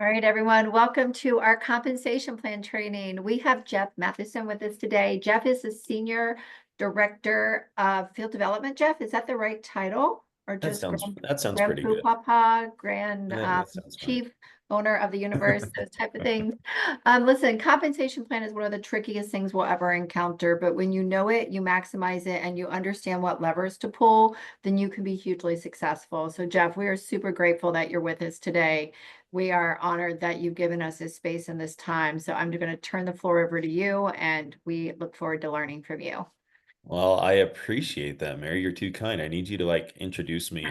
All right, everyone, welcome to our compensation plan training. We have Jeff Matheson with us today. Jeff is the Senior Director of Field Development. Jeff, is that the right title? Or That just sounds that sounds Grand pretty good. Poopah, Grand That sounds fine. Chief Owner of the Universe, those type of things. Listen, compensation plan is one of the trickiest things we'll ever encounter, but when you know it, you maximize it, and you understand what levers to pull, then you can be hugely successful. So Jeff, we are super grateful that you're with us today. We are honored that you've given us this space and this time. So I'm going to turn the floor over to you, and we look forward to learning from you. Well, I appreciate that, Mary. You're too kind. I need you to like introduce me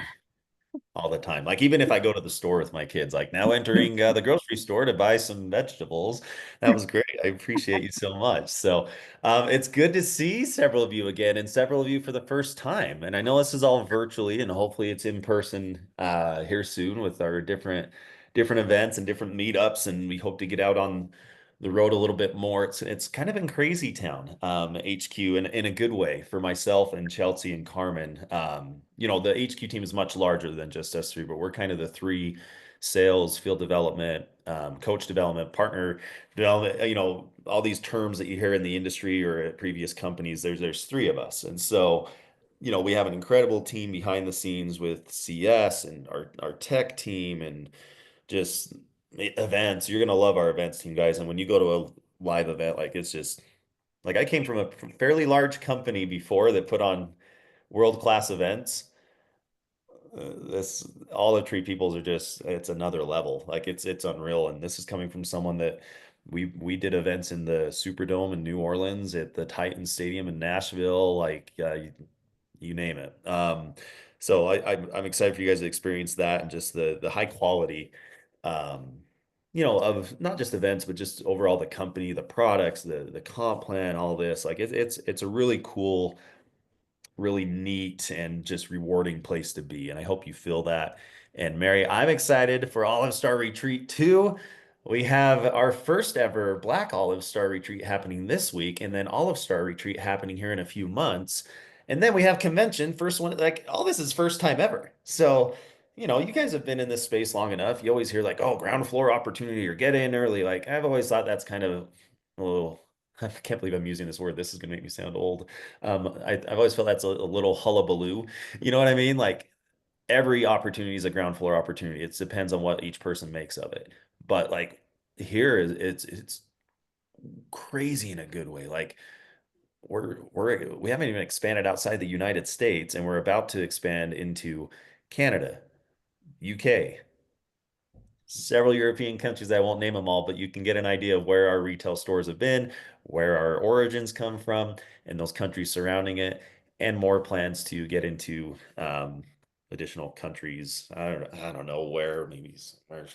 all the time. Like even if I go to the store with my kids, like now entering the grocery store to buy some vegetables. That was great. I appreciate you so much. So it's good to see several of you again and several of you for the first time. And I know this is all virtually and hopefully it's in person here soon with our different events and different meetups. And we hope to get out on the road a little bit more. It's kind of in crazy town, HQ in a good way for myself and Chelsea and Carmen. The HQ team is much larger than just us three, but we're kind of the three sales, field development, coach development, partner development, all these terms that you hear in the industry or at previous companies, there's three of us. And so, we have an incredible team behind the scenes with CS and our tech team and just events. You're gonna love our events team, guys. And when you go to a live event, like it's just like I came from a fairly large company before that put on world-class events. This all the tree peoples are just it's another level. Like it's unreal. And this is coming from someone that we did events in the Superdome in New Orleans, at the Titan Stadium in Nashville, like you name it. So I'm excited for you guys to experience that and just the high quality, um, of not just events, but just overall the company, the products, the comp plan, all this. Like it's a really cool, really neat and just rewarding place to be. And I hope you feel that. And Mary, I'm excited for Olive Star Retreat too. We have our first ever Black Olive Star Retreat happening this week, and then Olive Star Retreat happening here in a few months. And then we have convention, first one, like all this is first time ever. So, you guys have been in this space long enough. You always hear like, oh, ground floor opportunity or get in early. Like I've always thought that's kind of a little, I can't believe I'm using this word. This is going to make me sound old. I've always felt that's a little hullabaloo. You know what I mean? Like every opportunity is a ground floor opportunity. It depends on what each person makes of it. But like here is it's crazy in a good way. Like we haven't even expanded outside the United States, and we're about to expand into Canada, UK, several European countries. I won't name them all, but you can get an idea of where our retail stores have been, where our origins come from, and those countries surrounding it, and more plans to get into additional countries. I don't know where, maybe where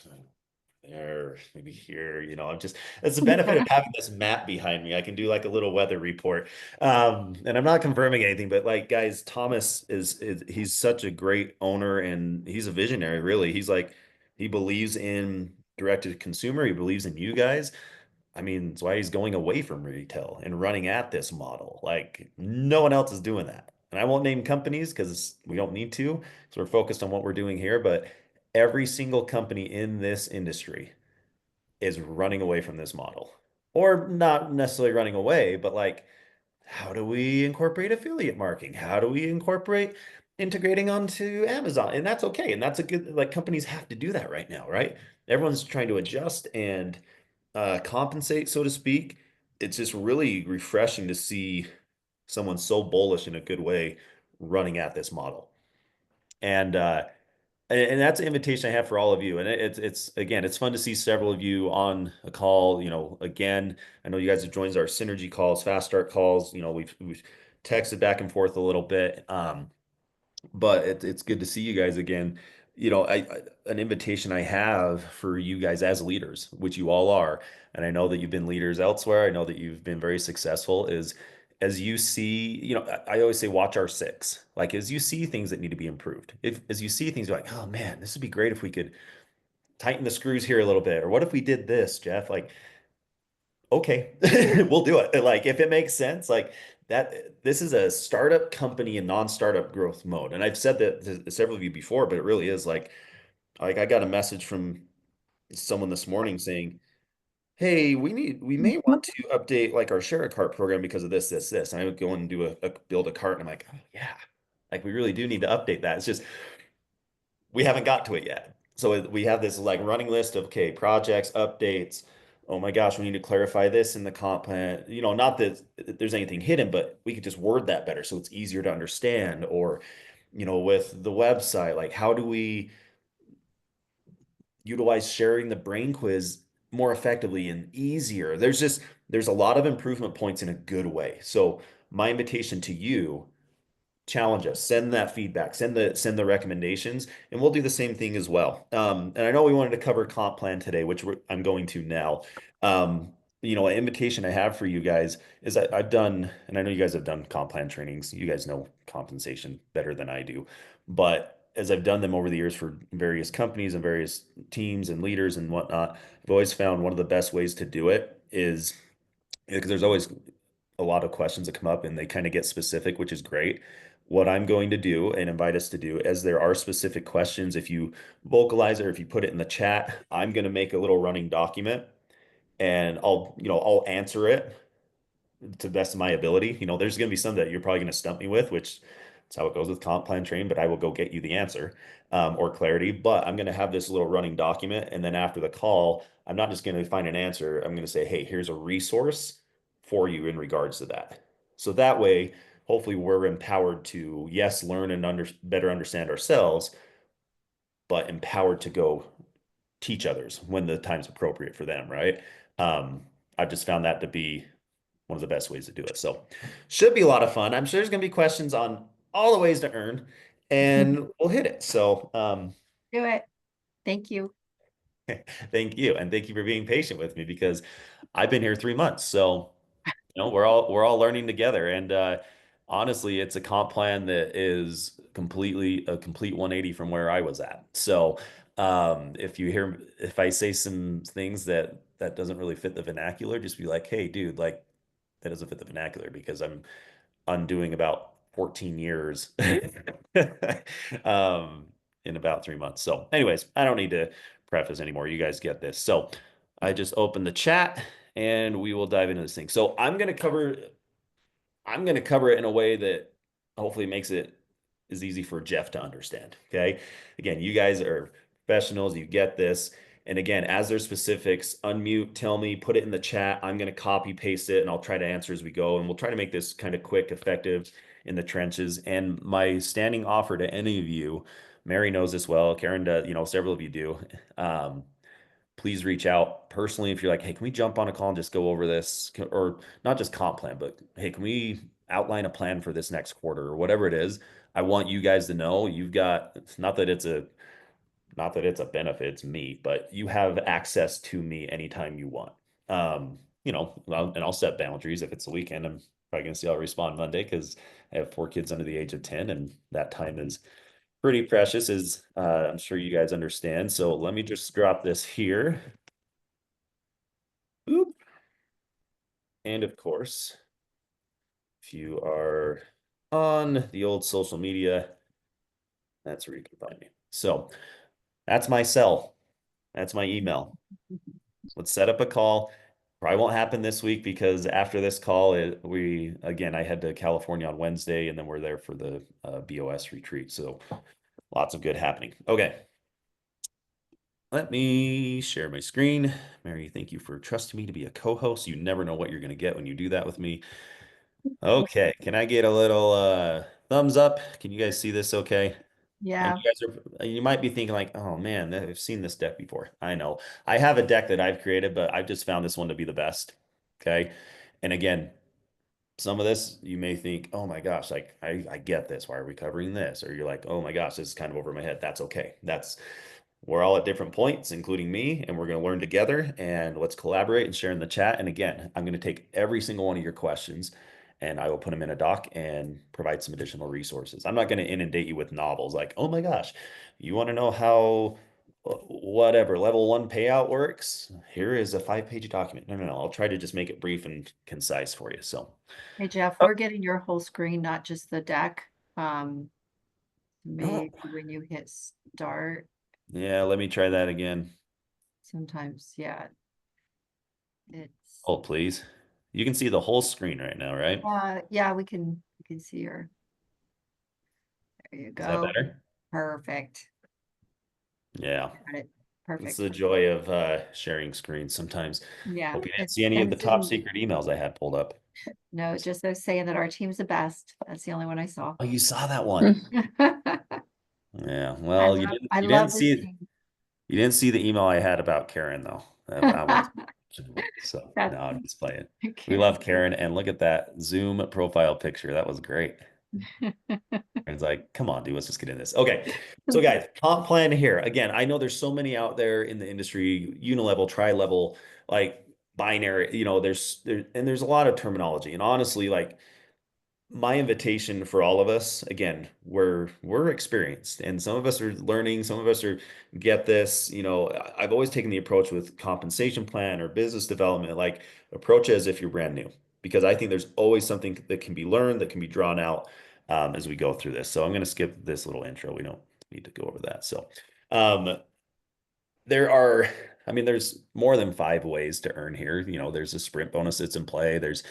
there, maybe here. I'm just it's the benefit of having this map behind me. I can do like a little weather report. And I'm not confirming anything, but like guys, Thomas is he's such a great owner and he's a visionary, really. He's like he believes in direct to consumer, he believes in you guys. I mean, that's why he's going away from retail and running at this model. Like no one else is doing that. And I won't name companies because we don't need to. So we're focused on what we're doing here, but every single company in this industry is running away from this model. Or not necessarily running away, but like, how do we incorporate affiliate marketing? How do we incorporate integrating onto Amazon? And that's okay. And that's a good, like, companies have to do that right now, right? Everyone's trying to adjust and compensate, so to speak. It's just really refreshing to see someone so bullish in a good way running at this model. And that's an invitation I have for all of you. And it's again, it's fun to see several of you on a call. Again, I know you guys have joined our synergy calls, fast start calls. We've texted back and forth a little bit. But it's good to see you guys again. An invitation I have for you guys as leaders, which you all are, and I know that you've been leaders elsewhere. I know that you've been very successful, is as you see, I always say watch our six. Like as you see things that need to be improved, if as you see things, you're like, oh man, this would be great if we could tighten the screws here a little bit, or what if we did this, Jeff? Like, okay, we'll do it. Like if it makes sense, like that, this is a startup company in non-startup growth mode. And I've said that to several of you before, but it really is like I got a message from someone this morning saying, hey, we may want to update like our share a cart program because of this. And I would go and do build a cart, and I'm like, oh yeah, like we really do need to update that. It's just we haven't got to it yet. So we have this like running list of okay, projects, updates. Oh my gosh, we need to clarify this in the comp plan. You know, not that there's anything hidden, but we could just word that better so it's easier to understand. Or, you know, with the website, like how do we utilize sharing the brain quiz more effectively and easier? There's a lot of improvement points in a good way. So my invitation to you, challenge us, send that feedback, send the recommendations, and we'll do the same thing as well. And I know we wanted to cover comp plan today, which I'm going to now. um, an invitation I have for you guys is I've done, and I know you guys have done comp plan trainings, you guys know compensation better than I do, but as I've done them over the years for various companies and various teams and leaders and whatnot, I've always found one of the best ways to do it is because there's always a lot of questions that come up and they kind of get specific, which is great. What I'm going to do and invite us to do, as there are specific questions, if you vocalize it or if you put it in the chat, I'm going to make a little running document and I'll answer it to the best of my ability. There's going to be some that you're probably going to stump me with, which is how it goes with comp plan training, but I will go get you the answer or clarity. But I'm going to have this little running document. And then after the call, I'm not just going to find an answer. I'm going to say, hey, here's a resource for you in regards to that. So that way, hopefully, we're empowered to, yes, learn and better understand ourselves, but empowered to go teach others when the time's appropriate for them, right? Um, I've just found that to be one of the best ways to do it. So should be a lot of fun. I'm sure there's going to be questions on all the ways to earn, and we'll hit it. So Do it. Thank you. thank you, and thank you for being patient with me because I've been here 3 months. So we're all learning together, and honestly, it's a comp plan that is completely a complete 180 from where I was at. So if I say some things that doesn't really fit the vernacular, just be like, hey, dude, like that doesn't fit the vernacular because I'm undoing about 14 years um, in about 3 months. So, anyways, I don't need to preface anymore. You guys get this. So, I just opened the chat and we will dive into this thing. So, I'm going to cover it in a way that hopefully makes it as easy for Jeff to understand. Okay. Again, you guys are professionals, you get this. And again, as there's specifics, unmute, tell me, put it in the chat. I'm going to copy paste it and I'll try to answer as we go. And we'll try to make this kind of quick, effective in the trenches. And my standing offer to any of you, Mary knows this well, Karen does, several of you do. Um, Please reach out personally if you're like, hey, can we jump on a call and just go over this? Or not just comp plan, but hey, can we outline a plan for this next quarter or whatever it is? I want you guys to know you've got, not that it's a benefit, it's me, but you have access to me anytime you want. And I'll set boundaries. If it's the weekend, I'm probably gonna see how I respond Monday because I have 4 kids under the age of 10, and that time is pretty precious, as I'm sure you guys understand. So let me just drop this here. Oop. And of course, if you are on the old social media, that's where you can find me. So that's my cell. That's my email. Let's set up a call. Probably won't happen this week because after this call, I head to California on Wednesday and then we're there for the BOS retreat. So lots of good happening. Okay. Let me share my screen. Mary, thank you for trusting me to be a co-host. You never know what you're going to get when you do that with me. Okay, can I get a little thumbs up? Can you guys see this okay? And Yeah. you might be thinking like, oh man, I've seen this deck before. I know. I have a deck that I've created, but I've just found this one to be the best. Okay. And again, some of this you may think, oh my gosh, like I get this. Why are we covering this? Or you're like, oh my gosh, this is kind of over my head. That's okay. We're all at different points, including me, and we're going to learn together and let's collaborate and share in the chat. And again, I'm going to take every single one of your questions and I will put them in a doc and provide some additional resources. I'm not going to inundate you with novels like, oh my gosh, you want to know how whatever level one payout works? Here is a 5-page document. No, no, no. I'll try to just make it brief and concise for you. So, Hey, Jeff, we're getting your whole screen, not just the deck. Um, oh, Maybe when you hit start. yeah, let me try that again. sometimes, yeah, it's, Oh, please. You can see the whole screen right now, right? yeah, we can see your, there you Is that go. better? Perfect. Yeah. Got it. It's Perfect. the joy of sharing screens sometimes. Yeah, Hope you didn't it's, see any of and the top Zoom, secret emails I had pulled up. no, just those saying that our team's the best. That's the only one I saw. Oh, you saw that one. Yeah. Well, I you didn't love this see it. team. You didn't see the email I had about Karen though. I won't. So no, That's I'm just playing. We Karen. love Karen, and look at that Zoom profile picture. That was great. And it's like, come on, dude, let's just get in this. Okay. So guys, comp plan here. Again, I know there's so many out there in the industry, unilevel, tri-level, like binary, there's a lot of terminology. And honestly, like my invitation for all of us, again, we're experienced and some of us are learning, some of us are get this, I've always taken the approach with compensation plan or business development, like approach it as if you're brand new, because I think there's always something that can be learned, that can be drawn out as we go through this. So I'm going to skip this little intro. We don't need to go over that. So um, there are, I mean, there's more than five ways to earn here. There's a sprint bonus that's in play. There's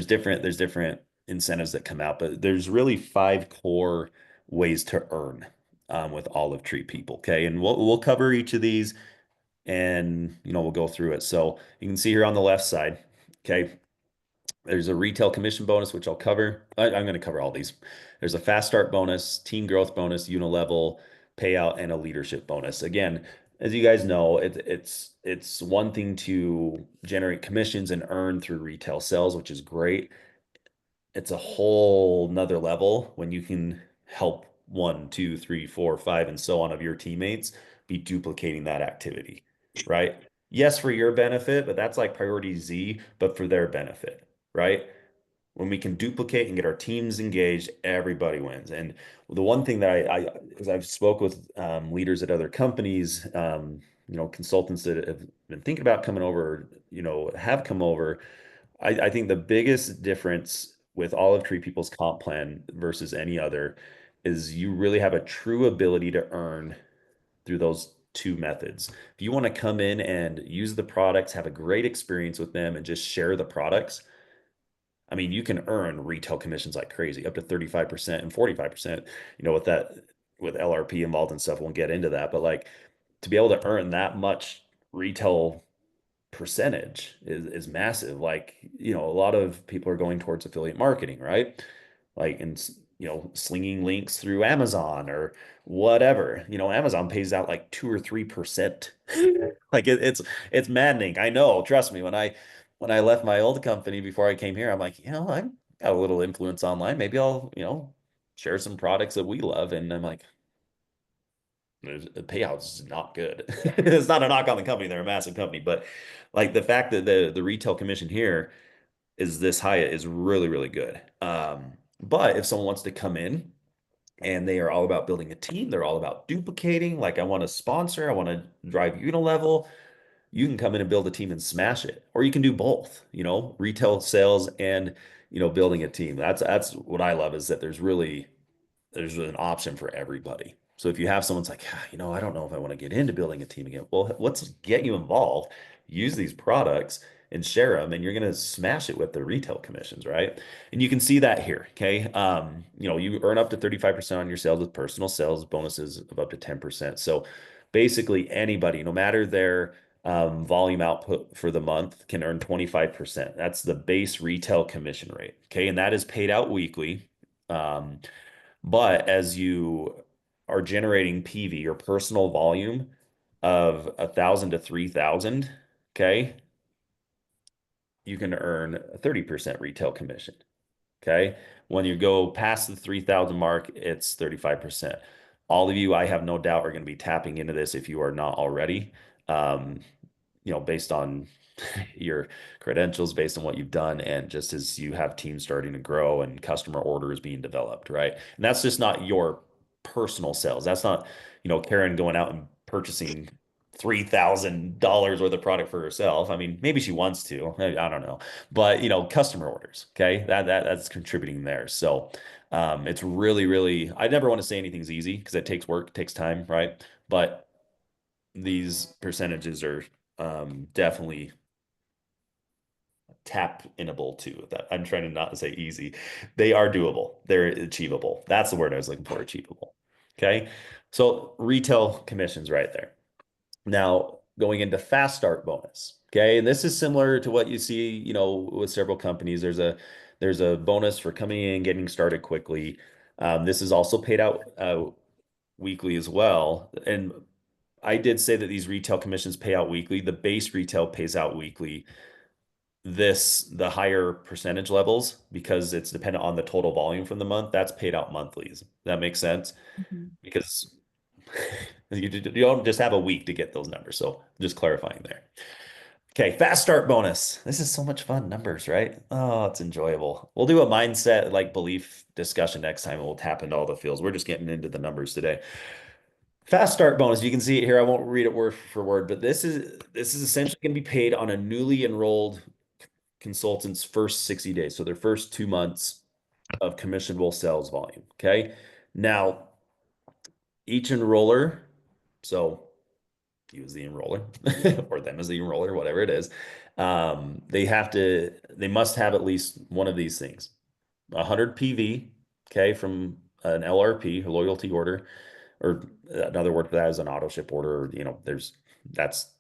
different incentives that come out, but there's really five core ways to earn with Olive Tree people. Okay, and we'll cover each of these, and we'll go through it. So you can see here on the left side. Okay, there's a retail commission bonus, which I'll cover. I'm going to cover all these. There's a fast start bonus, team growth bonus, unilevel payout, and a leadership bonus. Again, as you guys know, it's one thing to generate commissions and earn through retail sales, which is great. It's a whole nother level when you can help one, two, three, four, five, and so on of your teammates be duplicating that activity, right? Yes, for your benefit, but that's like priority Z, but for their benefit, right? When we can duplicate and get our teams engaged, everybody wins. And the one thing that as I've spoke with leaders at other companies, consultants that have been thinking about coming over, have come over. I think the biggest difference with Olive Tree People's comp plan versus any other is you really have a true ability to earn through those two methods. If you want to come in and use the products, have a great experience with them, and just share the products, I mean, you can earn retail commissions like crazy, up to 35% and 45%, with that, with LRP involved and stuff. Won't get into that, but like to be able to earn that much retail percentage is massive. Like, a lot of people are going towards affiliate marketing, right? Like, and slinging links through Amazon or whatever. Amazon pays out like 2 or 3%. Like it's maddening. I know, trust me, when I left my old company before I came here, I'm like, I got a little influence online. Maybe I'll, share some products that we love. And I'm like, the payouts is not good. It's not a knock on the company. They're a massive company, but like the fact that the retail commission here is this high is really, really good. But if someone wants to come in and they are all about building a team, they're all about duplicating, like I want to sponsor, I want to drive unilevel, you can come in and build a team and smash it. Or you can do both, retail sales and, building a team. That's what I love is that there's an option for everybody. So if you have someone's like, I don't know if I want to get into building a team again. Well, let's get you involved, use these products and share them, and you're going to smash it with the retail commissions, right? And you can see that here. Okay. You earn up to 35% on your sales with personal sales bonuses of up to 10%. So basically anybody, no matter their volume output for the month, can earn 25%. That's the base retail commission rate. Okay. And that is paid out weekly. But as you are generating PV or personal volume of 1,000 to 3,000, okay, you can earn a 30% retail commission. Okay. When you go past the 3,000 mark, it's 35%. All of you, I have no doubt, are going to be tapping into this if you are not already. Um, based on your credentials, based on what you've done, and just as you have teams starting to grow and customer orders being developed, right? And that's just not your personal sales. That's not, Karen going out and purchasing $3,000 worth of product for herself. I mean, maybe she wants to. I don't know. But, customer orders, okay? That's contributing there. So it's really, really, I never want to say anything's easy because it takes work, it takes time, right? But these percentages are definitely tap-inable too. That I'm trying to not say easy. They are doable. They're achievable. That's the word I was looking for, achievable. Okay. So retail commissions right there. Now going into fast start bonus. Okay. And this is similar to what you see, with several companies. There's a bonus for coming in, getting started quickly. This is also paid out weekly as well. And I did say that these retail commissions pay out weekly. The base retail pays out weekly. The higher percentage levels, because it's dependent on the total volume from the month, that's paid out monthly. Does that make sense? Mhm. Because you don't just have a week to get those numbers. So just clarifying there. Okay, fast start bonus. This is so much fun. Numbers, right? Oh, it's enjoyable. We'll do a mindset like belief discussion next time, and we'll tap into all the fields. We're just getting into the numbers today. Fast start bonus. You can see it here. I won't read it word for word, but this is essentially going to be paid on a newly enrolled consultant's first 60 days. So their first 2 months of commissionable sales volume. Okay. Now, each enroller, so you as the enroller or them as the enroller, whatever it is, they must have at least one of these things: 100 PV, okay, from an LRP, a loyalty order, or another word for that is an auto ship order. That's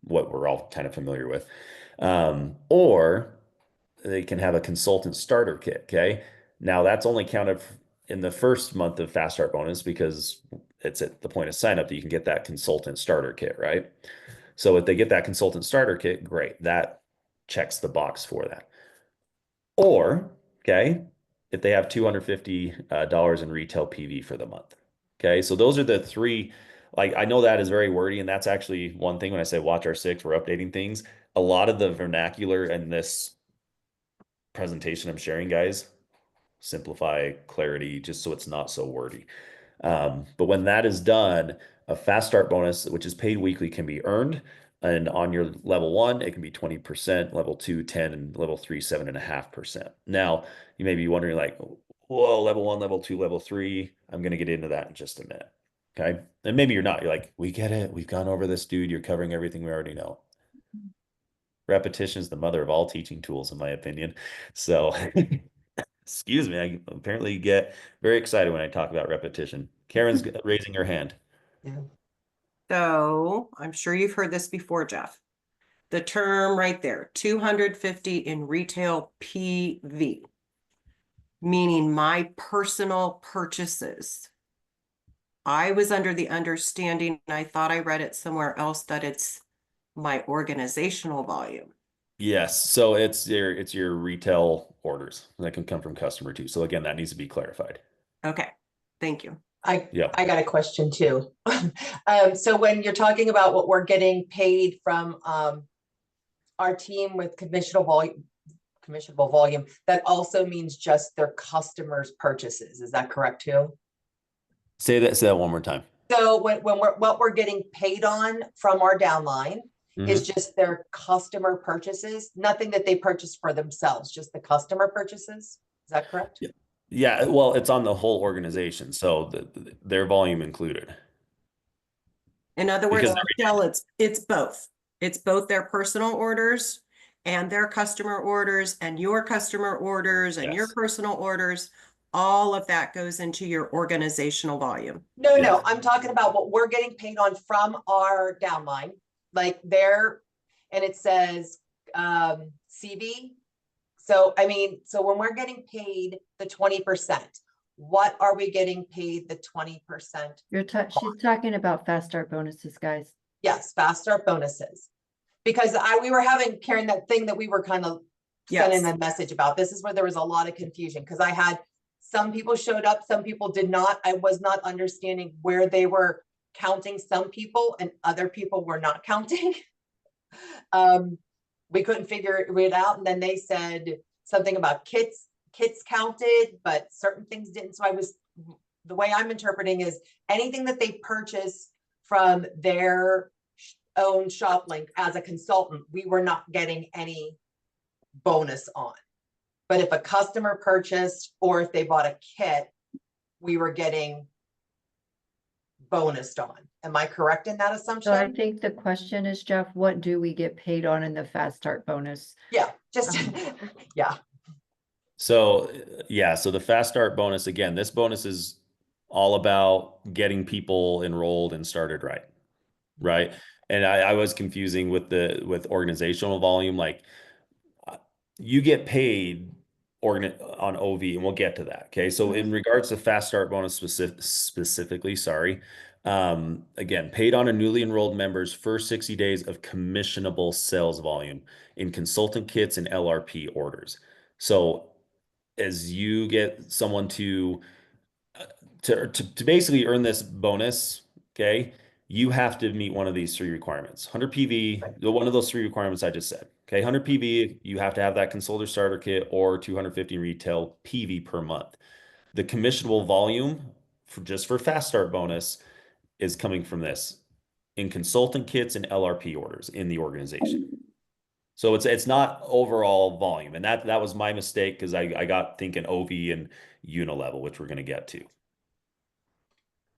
what we're all kind of familiar with. Or they can have a consultant starter kit. Okay. Now that's only counted in the first month of Fast Start bonus because it's at the point of sign up that you can get that consultant starter kit, right? So if they get that consultant starter kit, great. That checks the box for that. Or, okay, if they have $250 in retail PV for the month. Okay, so those are the three. Like, I know that is very wordy, and that's actually one thing when I say watch our six, we're updating things. A lot of the vernacular in this presentation I'm sharing, guys, simplify, clarity, just so it's not so wordy. But when that is done, a fast start bonus, which is paid weekly, can be earned. And on your level one, it can be 20%, level two, 10, and level three, 7.5%. Now, you may be wondering, like, whoa, level one, level two, level three. I'm going to get into that in just a minute. Okay. And maybe you're not. You're like, we get it. We've gone over this, dude. You're covering everything we already know. Repetition is the mother of all teaching tools, in my opinion. So, excuse me, I apparently get very excited when I talk about repetition. Karen's raising her hand. Yeah. So I'm sure you've heard this before, Jeff. The term right there, 250 in retail PV, meaning my personal purchases. I was under the understanding, and I thought I read it somewhere else, that it's my organizational volume. Yes, so it's your retail orders that can come from customer too. So again, that needs to be clarified. Okay, thank you. Yeah. I got a question too. So when you're talking about what we're getting paid from our team with commissionable volume, that also means just their customers' purchases. Is that correct too? Say that one more time. So what we're getting paid on from our downline is just their customer purchases, nothing that they purchase for themselves, just the customer purchases. Is that correct? Yeah. Yeah, well, it's on the whole organization, so their volume included. In other words, Because Michelle, it's both. It's both their personal orders and their customer orders and your customer orders and your Yes. personal orders. All of that goes into your organizational volume. No, Yes. no, I'm talking about what we're getting paid on from our downline, like and it says CV. So I mean, so when we're getting paid the 20%, what are we getting paid the 20%? She's talking about fast start bonuses, guys. Yes, fast start bonuses. Because we were having, Karen, that thing that we were kind of sending Yes. a message about. This is where there was a lot of confusion because I had some people showed up, some people did not. I was not understanding where they were counting some people and other people were not counting. We couldn't figure it out. And then they said something about kits counted, but certain things didn't. So the way I'm interpreting is anything that they purchase from their own shop link as a consultant, we were not getting any bonus on. But if a customer purchased or if they bought a kit, we were getting bonused on. Am I correct in that So I assumption? think the question is, Jeff, what do we get paid on in the fast start bonus? Yeah, just, yeah. So yeah, so the fast start bonus, again, this bonus is all about getting people enrolled and started right? And I was confusing with with organizational volume. Like uh, you get paid on OV, and we'll get to that. Okay. So in regards to fast start bonus specifically, sorry. Again, paid on a newly enrolled member's first 60 days of commissionable sales volume in consultant kits and LRP orders. So as you get someone to basically earn this bonus, okay, you have to meet one of these three requirements. 100 PV, one of those three requirements I just said. Okay, 100 PV, you have to have that consultant starter kit or 250 retail PV per month. The commissionable volume for just for fast start bonus is coming from this in consultant kits and LRP orders in the organization. So it's not overall volume, and that was my mistake because I got thinking OV and unilevel, which we're going to get to.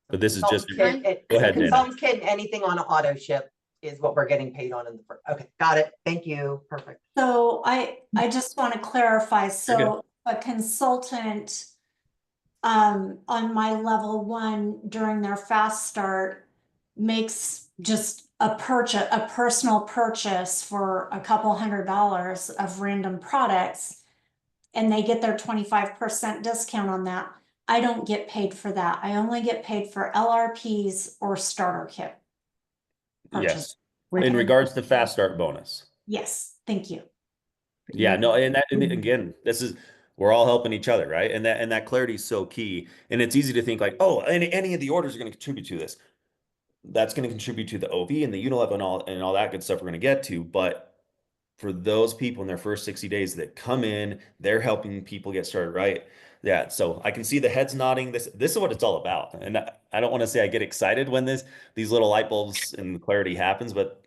But this is just go ahead, Dana. Consultant's kit, and anything on an auto ship is what we're getting paid on in the first. Okay, got it. Thank you. Perfect. So I just want to clarify. You're So a consultant on my level 1 during their fast start makes just a personal purchase for a couple $100 of random products, and they get their 25% discount on that. I don't get paid for that. I only get paid for LRPs or starter kit purchase. Yes. In regards to fast start bonus. Yes, thank you. Yeah, no, and again, we're all helping each other, right? And that clarity is so key. And it's easy to think like, oh, any of the orders are going to contribute to this. That's going to contribute to the OV and the Unilever and all that good stuff we're going to get to. But for those people in their first 60 days that come in, they're helping people get started, right? Yeah, so I can see the heads nodding. This is what it's all about. And I don't want to say I get excited when these little light bulbs and clarity happens, but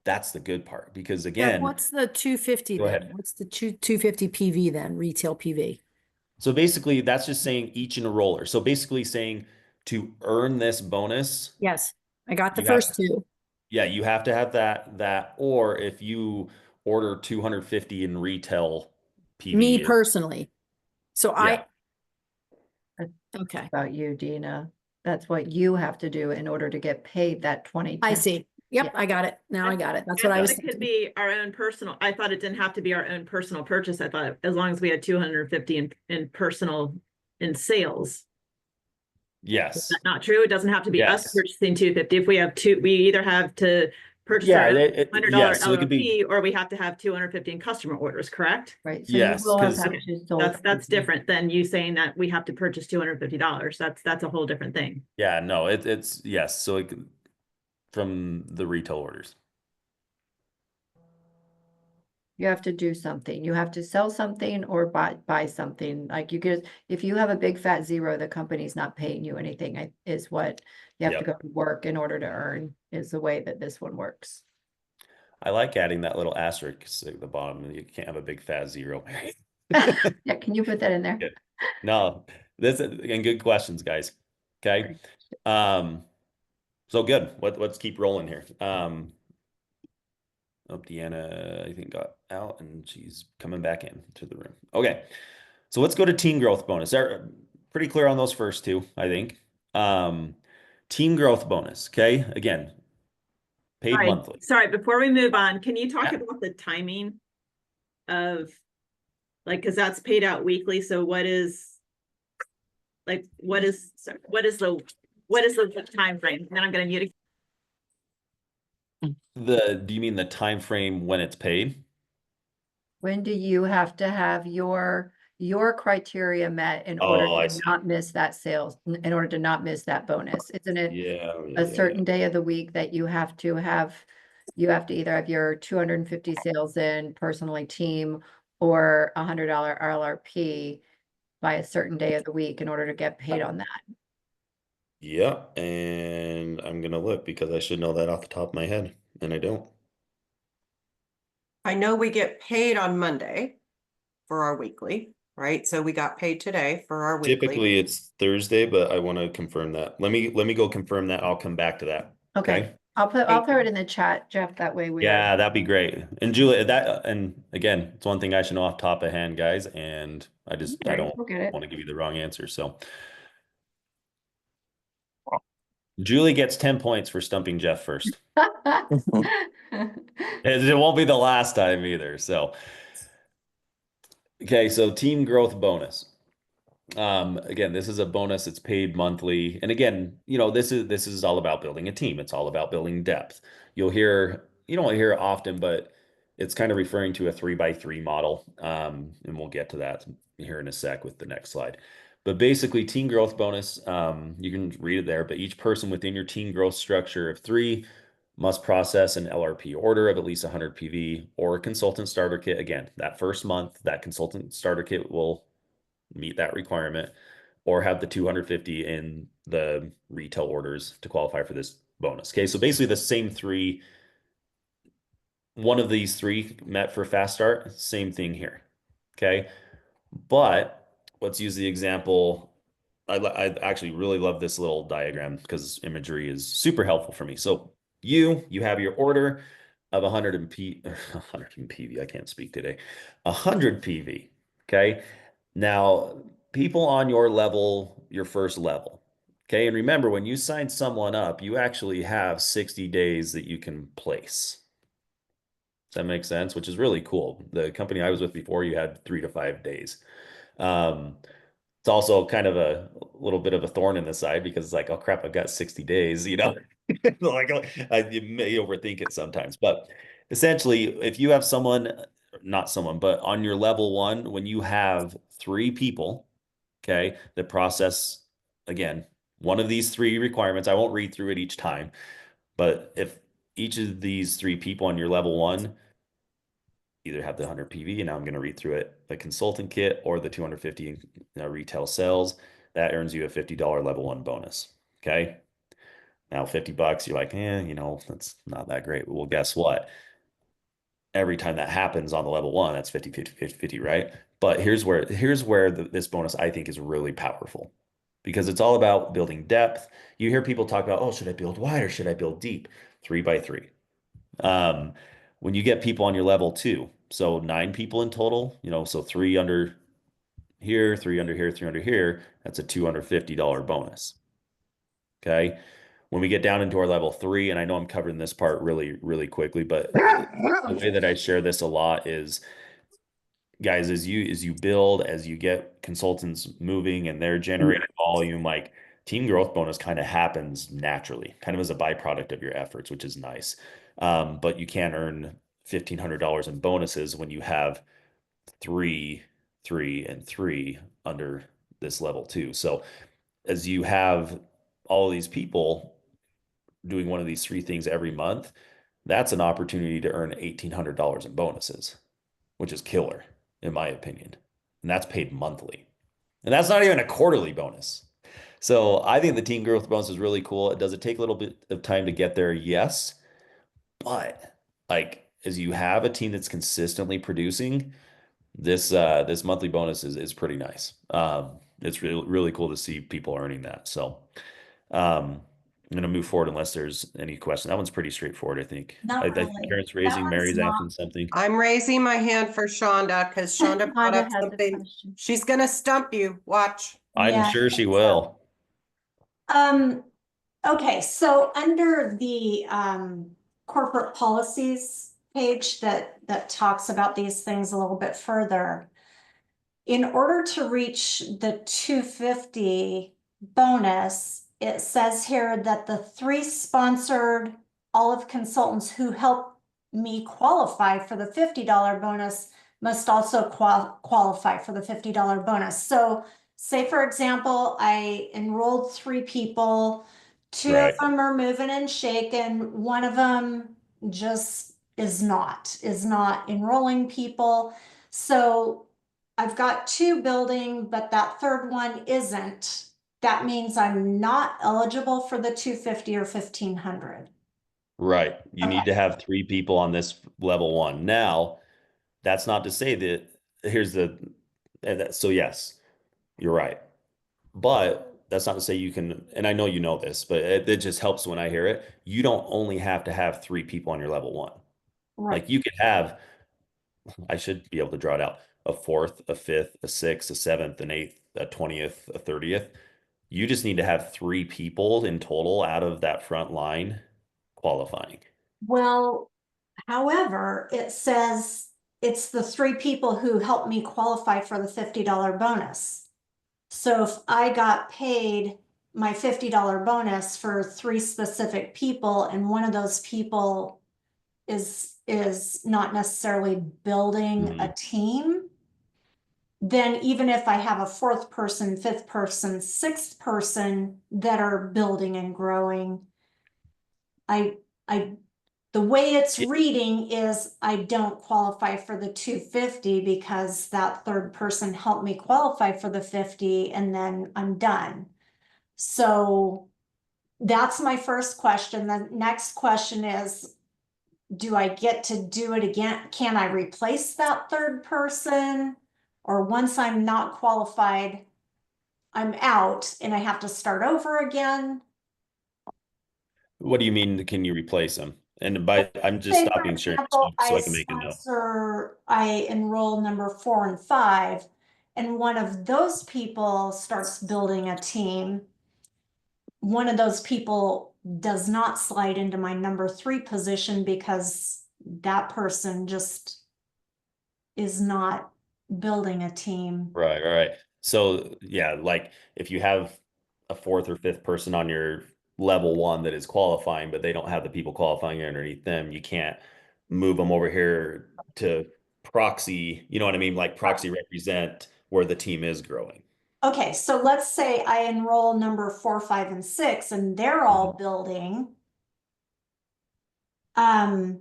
that's the good part because But again, what's the 250 Go then? ahead. What's the 250 PV then, retail PV? so basically that's just saying each enroller. So basically saying to earn this bonus, Yes, I got the You have- first two. yeah, you have to have that, or if you order 250 in retail PV. Me personally. So Yeah. okay, About you, Dina. That's what you have to do in order to get paid that 20. I see. Yep, Yeah. I got it. Now I got it. That's I what I thought was it could thinking. be our own personal. I thought it didn't have to be our own personal purchase. I thought as long as we had 250 in personal in sales. Yes. Is that not true? It doesn't have to be us Yes. purchasing 250. If we have two, we either have to purchase Yeah, our own it- $100 yes, so it could be- LLP, or we have to have 250 in customer orders, correct? Right, so you Yes, will have 'cause- to Okay, choose sold That's items. different than you saying that we have to purchase $250. That's a whole different thing. Yeah, no, it's yes. So from the retail orders. You have to do something. You have to sell something or buy something. Like you could, if you have a big fat zero, the company's not paying you anything. Is what you have to go to work in order to earn, is the way that this one works. I like adding that little asterisk at the bottom. You can't have a big fat zero. Yeah, can you put that in there? Yeah. No, this again, good questions, guys. Okay. So good. Let's keep rolling here. Oh, Deanna, I think got out and she's coming back into the room. Okay. So let's go to team growth bonus. They're pretty clear on those first two, I think. Team growth bonus. Okay. Again, paid monthly. Sorry, before we move on, can you talk Yeah. about the timing of, like, because that's paid out weekly, so what is the time frame? Then I'm gonna mute. Do you mean the time frame when it's paid? When do you have to have your criteria met in order Oh, I to see. not miss that sales, in order to not miss that bonus? Isn't it Yeah. a certain day of the week that you have to either have your 250 sales in personally team or $100 RLRP by a certain day of the week in order to get paid on that. Yeah, and I'm gonna look because I should know that off the top of my head, and I don't. I know we get paid on Monday for our weekly. right? So we got paid today for our weekly. Typically it's Thursday, but I want to confirm that. Let me go confirm that. I'll come back to that. Okay. I'll throw it in the chat, Jeff, that way we. Yeah, that'd be great. And Julia, and again, it's one thing I should know off top of hand, guys, and I Okay, don't we'll get it. want to give you the wrong answer. So Julie gets 10 points for stumping Jeff first. It won't be the last time either. So, okay, so team growth bonus. Again, this is a bonus. It's paid monthly. And again, this is all about building a team. It's all about building depth. You don't hear it often, but it's kind of referring to a 3x3 model. And we'll get to that here in a sec with the next slide. But basically, team growth bonus, you can read it there, but each person within your team growth structure of 3 must process an LRP order of at least 100 PV or a consultant starter kit. Again, that first month, that consultant starter kit will meet that requirement, or have the 250 in the retail orders to qualify for this bonus. Okay, so basically the same 3, one of these 3 met for fast start, same thing here. Okay, but let's use the example. I actually really love this little diagram because imagery is super helpful for me. So you have your order of 100 PV. I can't speak today. 100 PV. Okay. Now, people on your level, your first level. Okay. And remember, when you sign someone up, you actually have 60 days that you can place. Does that make sense? Which is really cool. The company I was with before, you had 3 to 5 days. It's also kind of a little bit of a thorn in the side because it's like, oh crap, I've got 60 days, like you may overthink it sometimes. But essentially, if you have someone, not someone, but on your level 1, when you have 3 people, okay, that process, again, one of these 3 requirements, I won't read through it each time, but if each of these 3 people on your level 1 either have the 100 PV, and now I'm going to read through it, the consultant kit or the 250 retail sales, that earns you a $50 level 1 bonus. Okay. Now $50, you're like, that's not that great. Well, guess what? Every time that happens on the level 1, that's 50, 50, 50, 50, right? But here's where this bonus I think is really powerful because it's all about building depth. You hear people talk about, oh, should I build wide or should I build deep? 3x3. When you get people on your level 2, so 9 people in total, so 3 under here, 3 under here, 3 under here, that's a $250 bonus. Okay. When we get down into our level 3, and I know I'm covering this part really, really quickly, but the way that I share this a lot is, guys, as you build, as you get consultants moving and they're generating volume, like team growth bonus kind of happens naturally, kind of as a byproduct of your efforts, which is nice. But you can't earn $1,500 in bonuses when you have 3, 3, and 3 under this level 2. So as you have all these people doing one of these 3 things every month, that's an opportunity to earn $1,800 in bonuses, which is killer, in my opinion. And that's paid monthly. And that's not even a quarterly bonus. So I think the team growth bonus is really cool. Does it take a little bit of time to get there? Yes. But like as you have a team that's consistently producing, this monthly bonus is pretty nice. It's really really cool to see people earning that. So I'm gonna move forward unless there's any question. That one's pretty straightforward, I think. Not I think really. Karen's raising, That Mary's one's asking not. something. I'm raising my hand for Shonda because Shonda brought Rhonda up has a something. question. She's gonna stump you. Watch. I'm Yeah, I sure she think so. will. Okay, so under the corporate policies page that talks about these things a little bit further, in order to reach the 250 bonus, it says here that the 3 sponsored olive consultants who help me qualify for the $50 bonus must also qualify for the $50 bonus. So say, for example, I enrolled 3 people, 2 Right. of them are moving and shaking, one of them just is not enrolling people. So I've got 2 building, but that third one isn't. That means I'm not eligible for the 250 or 1,500. Right. You Okay. need to have 3 people on this level 1. Now, that's not to say that here's the And so yes, you're right. But that's not to say you can, and I know you know this, but it just helps when I hear it. You don't only have to have 3 people on your level 1. Right. Like you could have, I should be able to draw it out, a 4th, a 5th, a 6th, a 7th, an 8th, a 20th, a 30th. You just need to have 3 people in total out of that front line qualifying. Well, however, it says it's the 3 people who helped me qualify for the $50 bonus. So if I got paid my $50 bonus for 3 specific people, and one of those people is not necessarily building a team, then even if I have a 4th person, 5th person, 6th person that are building and growing, the way it's reading is I don't qualify for the 250 because that 3rd person helped me qualify for the 50 and then I'm done. So that's my first question. The next question is, do I get to do it again? Can I replace that 3rd person? Or once I'm not qualified, I'm out and I have to start over again? What do you mean, can you replace them? And by, I'm just Say, for stopping sharing example, so I I can make a note. I enroll number 4 and 5, and one of those people starts building a team. One of those people does not slide into my number 3 position because that person just is not building a team. Right. So yeah, like if you have a 4th or 5th person on your level 1 that is qualifying, but they don't have the people qualifying underneath them, you can't move them over here to proxy, you know what I mean? Like proxy represent where the team is growing. Okay, so let's say I enroll number 4, 5, and 6, and they're all building. Can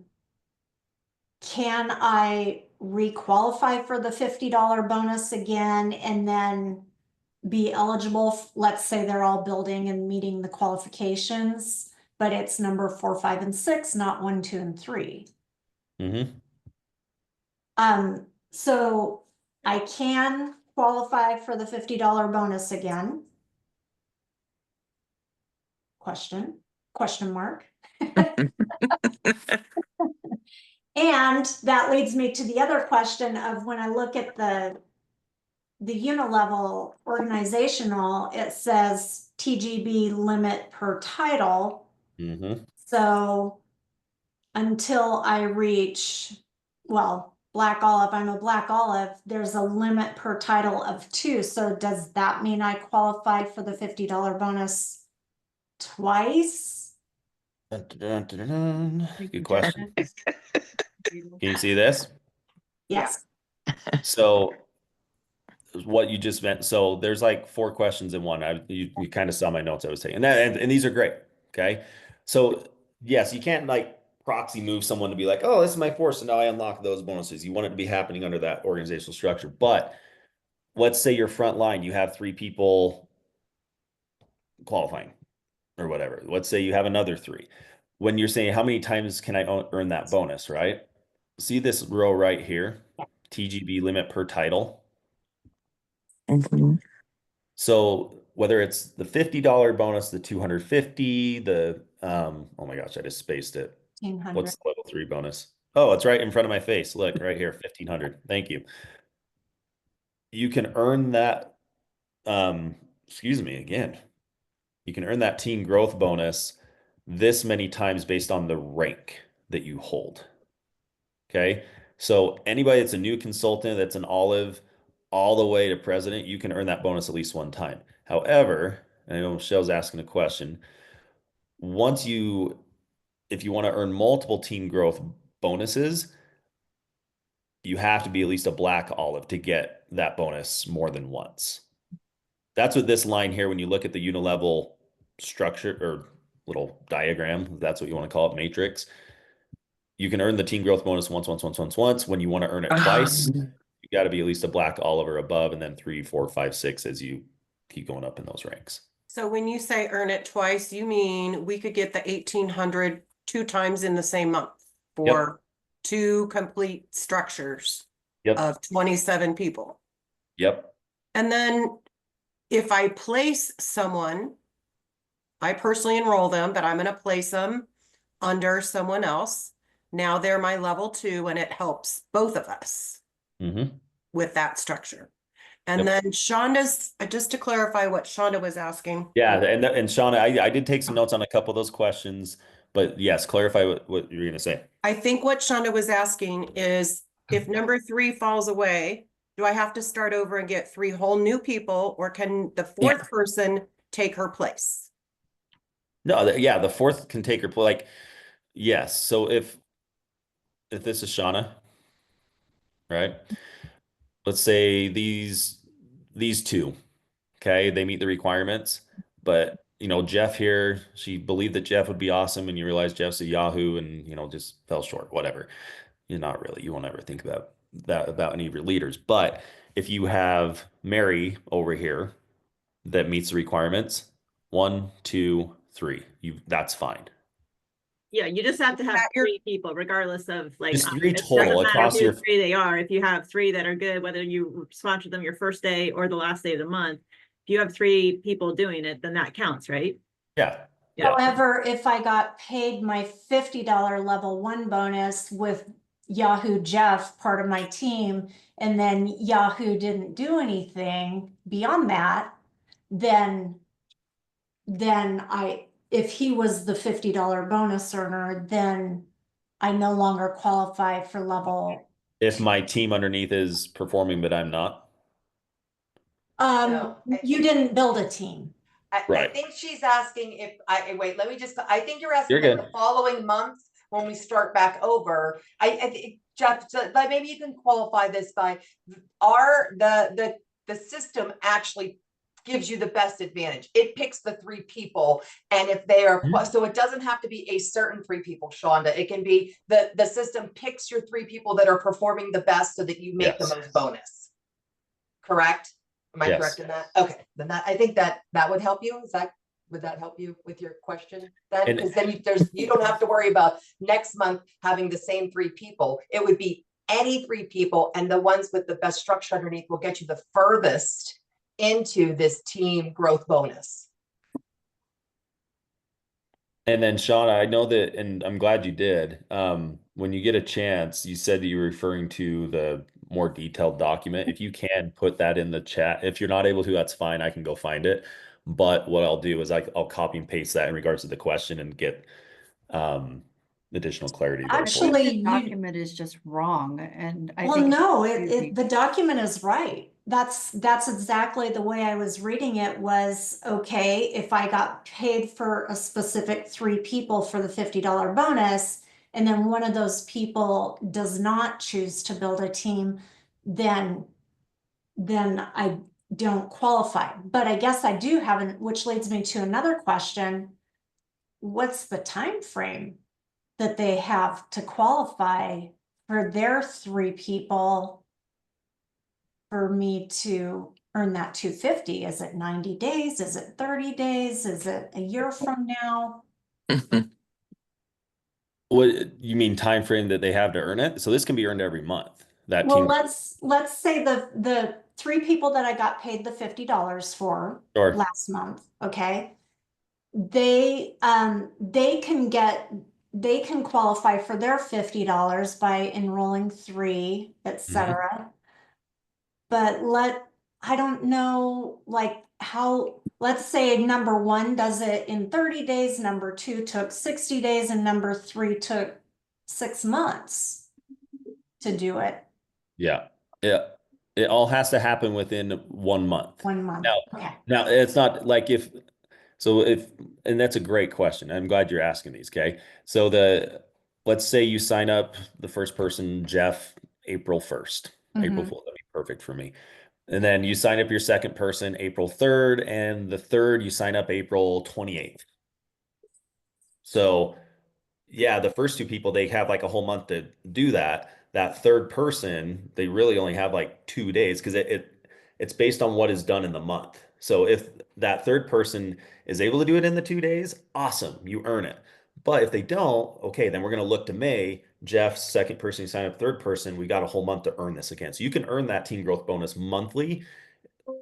I requalify for the $50 bonus again and then be eligible? Let's say they're all building and meeting the qualifications, but it's number 4, 5, and 6, not 1, 2, and 3. So I can qualify for the $50 bonus again. Question mark. And that leads me to the other question of when I look at the unilevel organizational, it says TGB limit per title. So until I reach, well, Black Olive, I'm a Black Olive, there's a limit per title of 2. So does that mean I qualify for the $50 bonus twice? Good question. Can you see this? Yes. So what you just meant. So there's like 4 questions in one. You kind of saw my notes I was taking, and these are great. Okay. So yes, you can't like proxy move someone to be like, oh, this is my force, and now I unlock those bonuses. You want it to be happening under that organizational structure. But let's say your front line, you have 3 people qualifying or whatever. Let's say you have another 3. When you're saying how many times can I earn that bonus, right? See this row right here, TGB limit per title. So whether it's the $50 bonus, the 250, the oh my gosh, I just spaced it. 1,500. What's the level 3 bonus? Oh, it's right in front of my face. Look right here, 1,500. Thank you. You can earn that, excuse me again. You can earn that team growth bonus this many times based on the rank that you hold. Okay. So anybody that's a new consultant, that's an olive all the way to president, you can earn that bonus at least 1 time. However, I know Michelle's asking a question. If you want to earn multiple team growth bonuses, you have to be at least a Black Olive to get that bonus more than once. That's what this line here, when you look at the unilevel structure or little diagram, if that's what you want to call it, matrix, you can earn the team growth bonus once. When you want to earn it twice, you got to be at least a Black Olive or above, and then 3, 4, 5, 6 as you keep going up in those ranks. So when you say earn it twice, you mean we could get the 1,800 2 times in the same month for 2 complete structures Yep. of 27 people. Yep. And then if I place someone, I personally enroll them, but I'm gonna place them under someone else. Now they're my level 2 and it helps both of us Mm-hmm. with that structure. And Yep. then Shonda's, just to clarify what Shonda was asking. Yeah, and Shauna, I did take some notes on a couple of those questions, but yes, clarify what you're gonna say. I think what Shonda was asking is if number 3 falls away, do I have to start over and get 3 whole new people, or can the 4th person take her place? No, yeah, the fourth can take her like, yes. So if this is Shauna, right? Let's say these two, okay, they meet the requirements, but Jeff here, she believed that Jeff would be awesome, and you realize Jeff's a Yahoo, and just fell short. Whatever. You're not really. You won't ever think about that about any of your leaders. But if you have Mary over here that meets the requirements, 1, 2, 3, that's fine. Yeah, you just have to have That your- 3 people, regardless of like. Just 3 it total doesn't matter across who your. 3 they are. If you have 3 that are good, whether you sponsor them your first day or the last day of the month, if you have 3 people doing it, then that counts, right? Yeah. Yeah. However, if I got paid my $50 level 1 bonus with Yahoo Jeff, part of my team, and then Yahoo didn't do anything beyond that, then if he was the $50 bonus earner, then I no longer qualify for level. If my team underneath is performing, but I'm not. No, You didn't build a team. I Right. think she's asking if wait, let me just, I think you're asking You're like good. the following month when we start back over. I think, Jeff, like maybe you can qualify this by the system actually gives you the best advantage. It picks the 3 people, and if they are, so it doesn't have to be a certain 3 people, Shonda. It can be the system picks your 3 people that are performing the best so that you make the Yes. most bonus. Correct? Am I Yes. correct in that? Okay, then I think that would help you. Would that help you with your question then? And- Because then you don't have to worry about next month having the same 3 people. It would be any 3 people, and the ones with the best structure underneath will get you the furthest into this team growth bonus. And then Shauna, I know that, and I'm glad you did. When you get a chance, you said that you were referring to the more detailed document. If you can put that in the chat, if you're not able to, that's fine. I can go find it. But what I'll do is I'll copy and paste that in regards to the question and get additional clarity there for you. Actually, The document is just wrong, and I well, think. no, confusing. the document is right. That's exactly the way I was reading it was, okay, if I got paid for a specific 3 people for the $50 bonus, and then one of those people does not choose to build a team, then I don't qualify. But I guess I do have which leads me to another question. What's the time frame that they have to qualify for their 3 people for me to earn that 250? Is it 90 days? Is it 30 days? Is it a year from now? What you mean time frame that they have to earn it? So this can be earned every month. That Well, team. let's say the 3 people that I got paid the $50 for Sure. last month, okay? They can qualify for their $50 by enrolling 3, etc. But I don't know like how, let's say number 1 does it in 30 days, number 2 took 60 days, and number 3 took 6 months to do it. Yeah. Yeah. It all has to happen within 1 month. 1 month. Now, Okay. now it's not like and that's a great question. I'm glad you're asking these, okay? So let's say you sign up the first person, Jeff, April 1st. April Mhm. Fool, that'd be perfect for me. And then you sign up your second person April 3rd, and the third you sign up April 28th. So yeah, the first 2 people, they have like a whole month to do that. That third person, they really only have like 2 days because it's based on what is done in the month. So if that third person is able to do it in the 2 days, awesome, you earn it. But if they don't, okay, then we're going to look to May. Jeff's second person, you sign up, third person, we got a whole month to earn this again. So you can earn that team growth bonus monthly.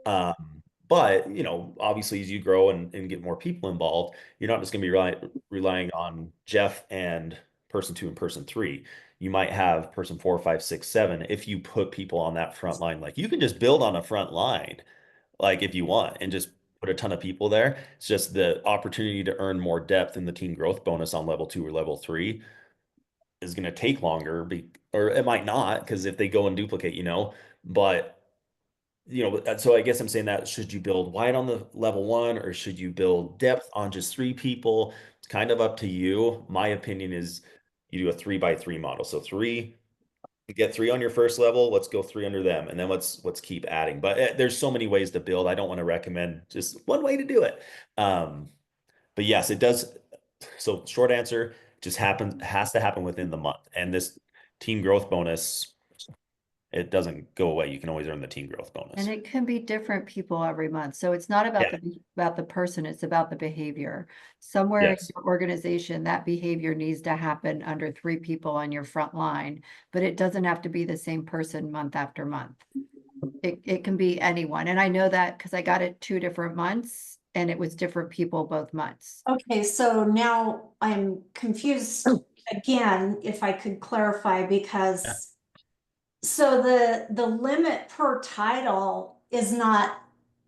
But obviously as you grow and get more people involved, you're not just going to be relying on Jeff and person 2 and person 3. You might have person 4, 5, 6, 7. If you put people on that front line, like you can just build on a front line, like if you want, and just put a ton of people there. It's just the opportunity to earn more depth in the team growth bonus on level 2 or level 3 is going to take longer, or it might not, because if they go and duplicate, but so I guess I'm saying that should you build wide on the level 1 or should you build depth on just 3 people? It's kind of up to you. My opinion is you do a 3 by 3 model. So you get 3 on your first level, let's go 3 under them, and then let's keep adding. But there's so many ways to build. I don't want to recommend just one way to do it. But yes, it does. So short answer, just has to happen within the month. And this team growth bonus, it doesn't go away. You can always earn the team growth bonus. And it can be different people every month. So it's not about the person, it's about the behavior. Somewhere in Yes. your organization, that behavior needs to happen under 3 people on your front line, but it doesn't have to be the same person month after month. It can be anyone. And I know that because I got it 2 different months and it was different people both months. Okay, so now I'm confused again, if I could clarify, because so the limit per title is not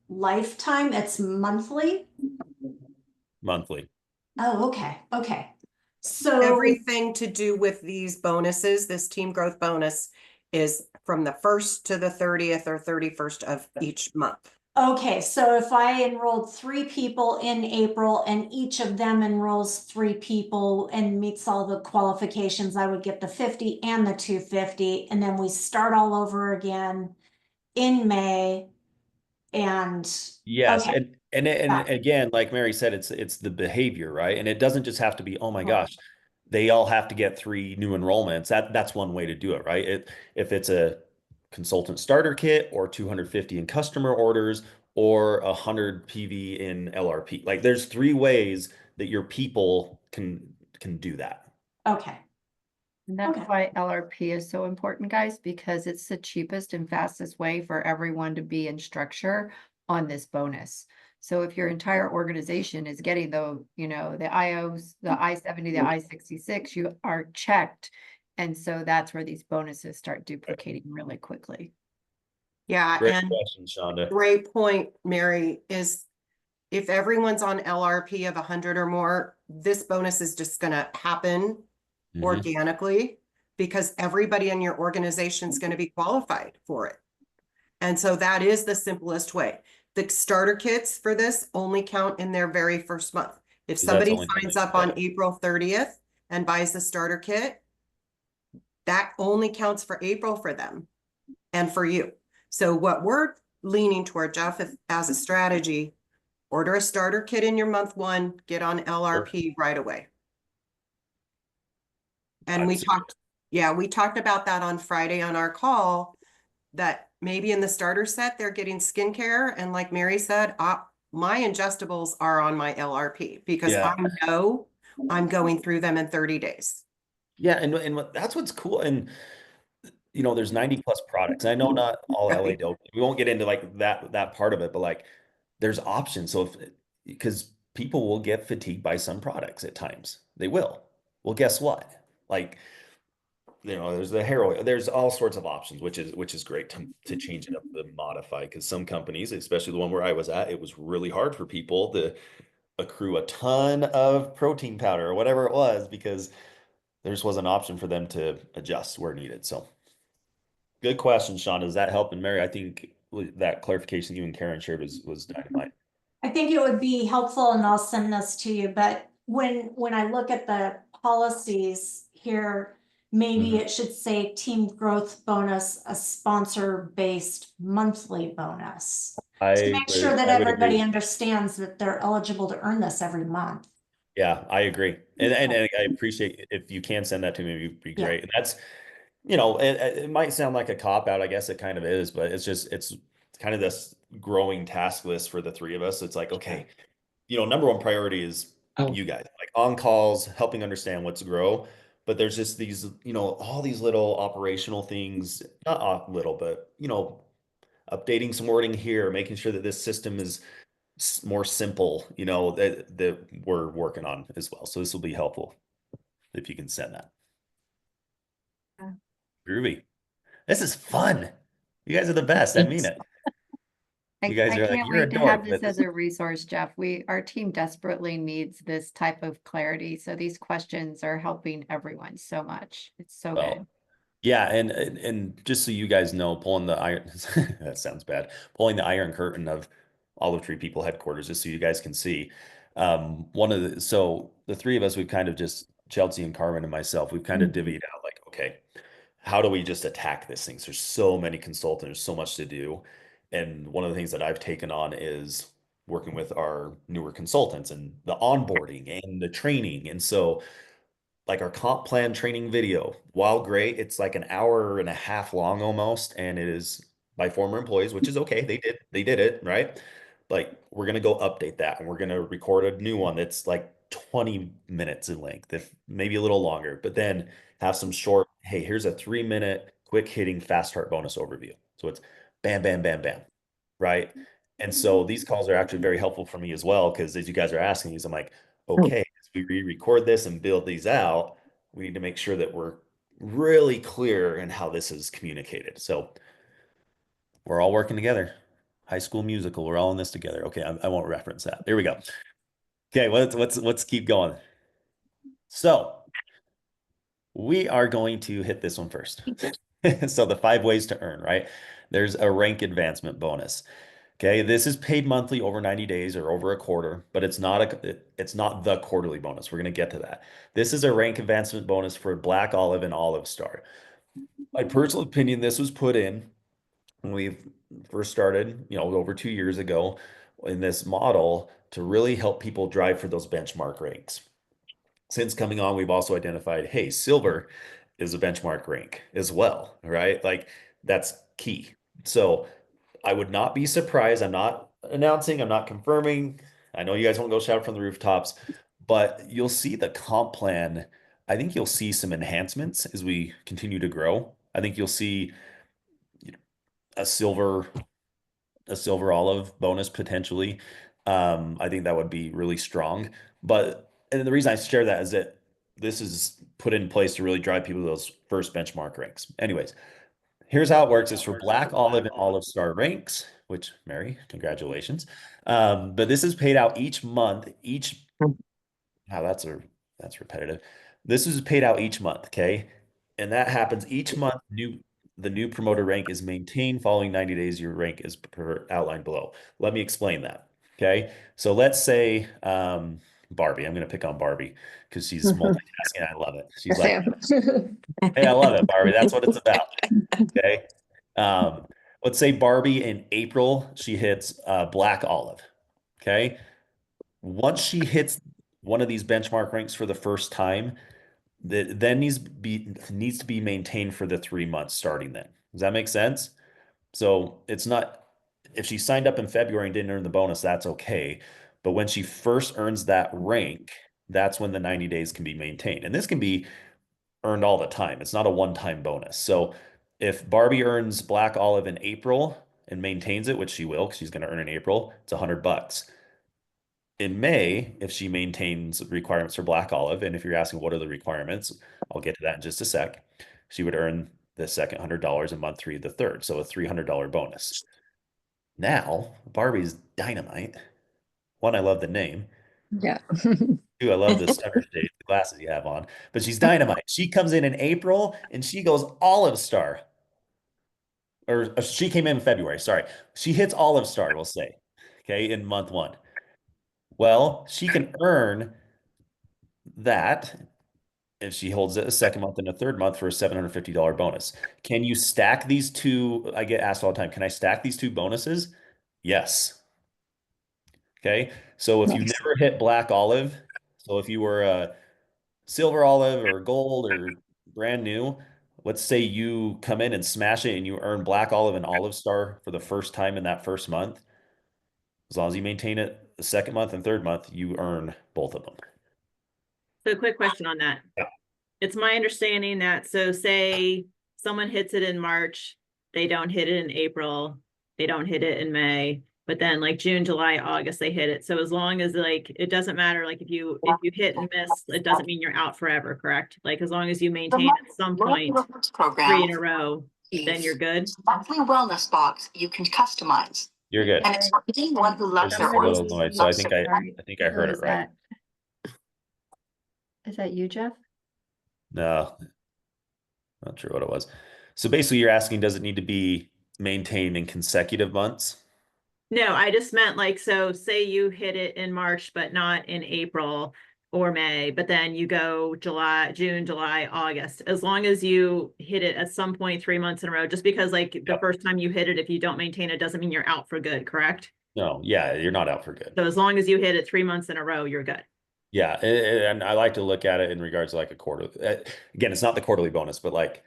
lifetime, it's monthly? Monthly. Oh, okay. So Everything to do with these bonuses, this team growth bonus is from the 1st to the 30th or 31st of each month. okay, so if I enrolled 3 people in April and each of them enrolls 3 people and meets all the qualifications, I would get the 50 and the 250, and then we start all over again in May. And Yes, okay. and Got again, like Mary said, it's the behavior, right? And it doesn't just have to be, oh my Oh. gosh, they all have to get 3 new enrollments. That's one way to do it, right? If it's a consultant starter kit or 250 in customer orders or 100 PV in LRP. Like there's 3 ways that your people can do that. Okay. And that's Okay. why LRP is so important, guys, because it's the cheapest and fastest way for everyone to be in structure on this bonus. So if your entire organization is getting the IOs, the I-70, the I-66, you are checked. And so that's where these bonuses start duplicating really quickly. Yeah, Great and question, Shonda. great point, Mary, is if everyone's on LRP of 100 or more, this bonus is just gonna happen Mhm. organically because everybody in your organization is going to be qualified for it. And so that is the simplest way. The starter kits for this only count in their very first month. If That's somebody only signs 20, up on April 30th and buys the starter kit, that only counts for April for them and for you. So what we're leaning toward, Jeff, as a strategy, order a starter kit in your month 1, get on LRP right away. And we talked about that on Friday on our call, that maybe in the starter set, they're getting skincare. And like Mary said, my ingestibles are on my LRP because Yeah. I know I'm going through them in 30 days. Yeah, and that's what's cool. And there's 90 plus products. I know not all LA dope. We won't get into like that part of it, but like there's options. So because people will get fatigued by some products at times. They will. Well, guess what? Like, there's the hair oil. There's all sorts of options, which is great to change it up, to modify. Because some companies, especially the one where I was at, it was really hard for people to accrue a ton of protein powder or whatever it was because there just wasn't an option for them to adjust where needed. So good question, Sean. Does that help? And Mary, I think that clarification you and Karen shared was dynamite. I think it would be helpful, and I'll send this to you, but when I look at the policies here, maybe it should say team growth bonus, a sponsor-based monthly bonus. To make sure that I would everybody agree. understands that they're eligible to earn this every month. Yeah, I agree. And I appreciate if you can send that to me, it'd be Yeah. great. And that's, it might sound like a cop out. I guess it kind of is, but it's kind of this growing task list for the 3 of us. It's like, okay, number one priority is you guys. Like on calls, helping understand what to grow. But there's just these, all these little operational things, not little, but, updating some wording here, making sure that this system is more simple, that we're working on as well. So this will be helpful if you can send that. Yeah. Groovy. This is fun. You guys are the best. I mean it. You guys I are like, can't you're a wait to have dork, this but as a resource, Jeff. Our team desperately needs this type of clarity. So these questions are helping everyone so much. It's so well, good. yeah, and just so you guys know, pulling the iron that sounds bad. Pulling the iron curtain of Olive Tree People headquarters, just so you guys can see. So the three of us, we've kind of just Chelsea and Carmen and myself, we've kind of divvied out like, okay, how do we just attack this thing? There's so many consultants, there's so much to do. And one of the things that I've taken on is working with our newer consultants and the onboarding and the training. And so like our comp plan training video, while great, it's like an hour and a half long almost, and it is by former employees, which is okay. They did it, right? Like we're gonna go update that and we're gonna record a new one that's like 20 minutes in length, if maybe a little longer, but then have some short, hey, here's a 3-minute quick hitting fast start bonus overview. So it's bam, bam, bam, bam, right? And so these calls are actually very helpful for me as well, because as you guys are asking these, I'm like, okay, as we re-record this and build these out, we need to make sure that we're really clear in how this is communicated. So we're all working together. High School Musical, we're all in this together. Okay, I won't reference that. There we go. Okay, let's keep going. So we are going to hit this one first. So the 5 ways to earn, right? There's a rank advancement bonus. Okay, this is paid monthly over 90 days or over a quarter, but it's not the quarterly bonus. We're going to get to that. This is a rank advancement bonus for Black Olive and Olive Star. My personal opinion, this was put in when we first started, over 2 years ago in this model to really help people drive for those benchmark ranks. Since coming on, we've also identified, hey, silver is a benchmark rank as well, right? Like that's key. So I would not be surprised. I'm not announcing, I'm not confirming. I know you guys won't go shout from the rooftops, but you'll see the comp plan. I think you'll see some enhancements as we continue to grow. I think you'll see a silver olive bonus potentially. I think that would be really strong. But and the reason I share that is that this is put in place to really drive people to those first benchmark ranks. Anyways, here's how it works is for Black Olive and Olive Star ranks, which Mary, congratulations. But this is paid out each month. Wow, that's repetitive. This is paid out each month, okay? And that happens each month. The new promoter rank is maintained following 90 days. Your rank is outlined below. Let me explain that. Okay. So let's say Barbie. I'm gonna pick on Barbie because she's multitasking. I love it. She's like, hey, I love it, Barbie. That's what it's about. Okay. Um, let's say Barbie in April, she hits Black Olive. Okay. Once she hits one of these benchmark ranks for the first time, that then needs to be maintained for the 3 months starting then. Does that make sense? So it's not if she signed up in February and didn't earn the bonus, that's okay. But when she first earns that rank, that's when the 90 days can be maintained. And this can be earned all the time. It's not a one-time bonus. So if Barbie earns Black Olive in April and maintains it, which she will, because she's going to earn in April, it's $100. In May, if she maintains requirements for Black Olive, and if you're asking what are the requirements, I'll get to that in just a sec. She would earn the second $100 in month 3, the third, so a $300 bonus. Now, Barbie's dynamite. One, I love the name. Yeah. Two, I love the stunner shades, the glasses you have on. But she's dynamite. She comes in April and she goes Olive Star. Or she came in February, sorry. She hits Olive Star, we'll say, okay, in month 1. Well, she can earn that if she holds it a second month and a third month for a $750 bonus. Can you stack these two? I get asked all the time, can I stack these two bonuses? Yes. Okay. So if you never hit Black Olive, so if you were a silver olive or gold or brand new, let's say you come in and smash it and you earn Black Olive and Olive Star for the first time in that first month, as long as you maintain it the second month and third month, you earn both of them. So quick question on that. Yeah. It's my understanding that, so say someone hits it in March, they don't hit it in April, they don't hit it in May, but then like June, July, August, they hit it. So as long as like, it doesn't matter, like if you hit and miss, it doesn't mean you're out forever, correct? Like as long as you maintain at some point three in a row, then you're good. Monthly wellness box you can customize. You're good. And it's for anyone who loves There's their just a own. little noise, so I think I Sorry, think I who heard it is right. that? Is that you, Jeff? No, not sure what it was. So basically, you're asking, does it need to be maintained in consecutive months? No, I just meant like, so say you hit it in March, but not in April or May, but then you go June, July, August, as long as you hit it at some point 3 months in a row, just because like the Yep. first time you hit it, if you don't maintain it, doesn't mean you're out for good, correct? No, yeah, you're not out for good. So as long as you hit it 3 months in a row, you're good. Yeah, and I like to look at it in regards to like a quarter. Again, it's not the quarterly bonus, but like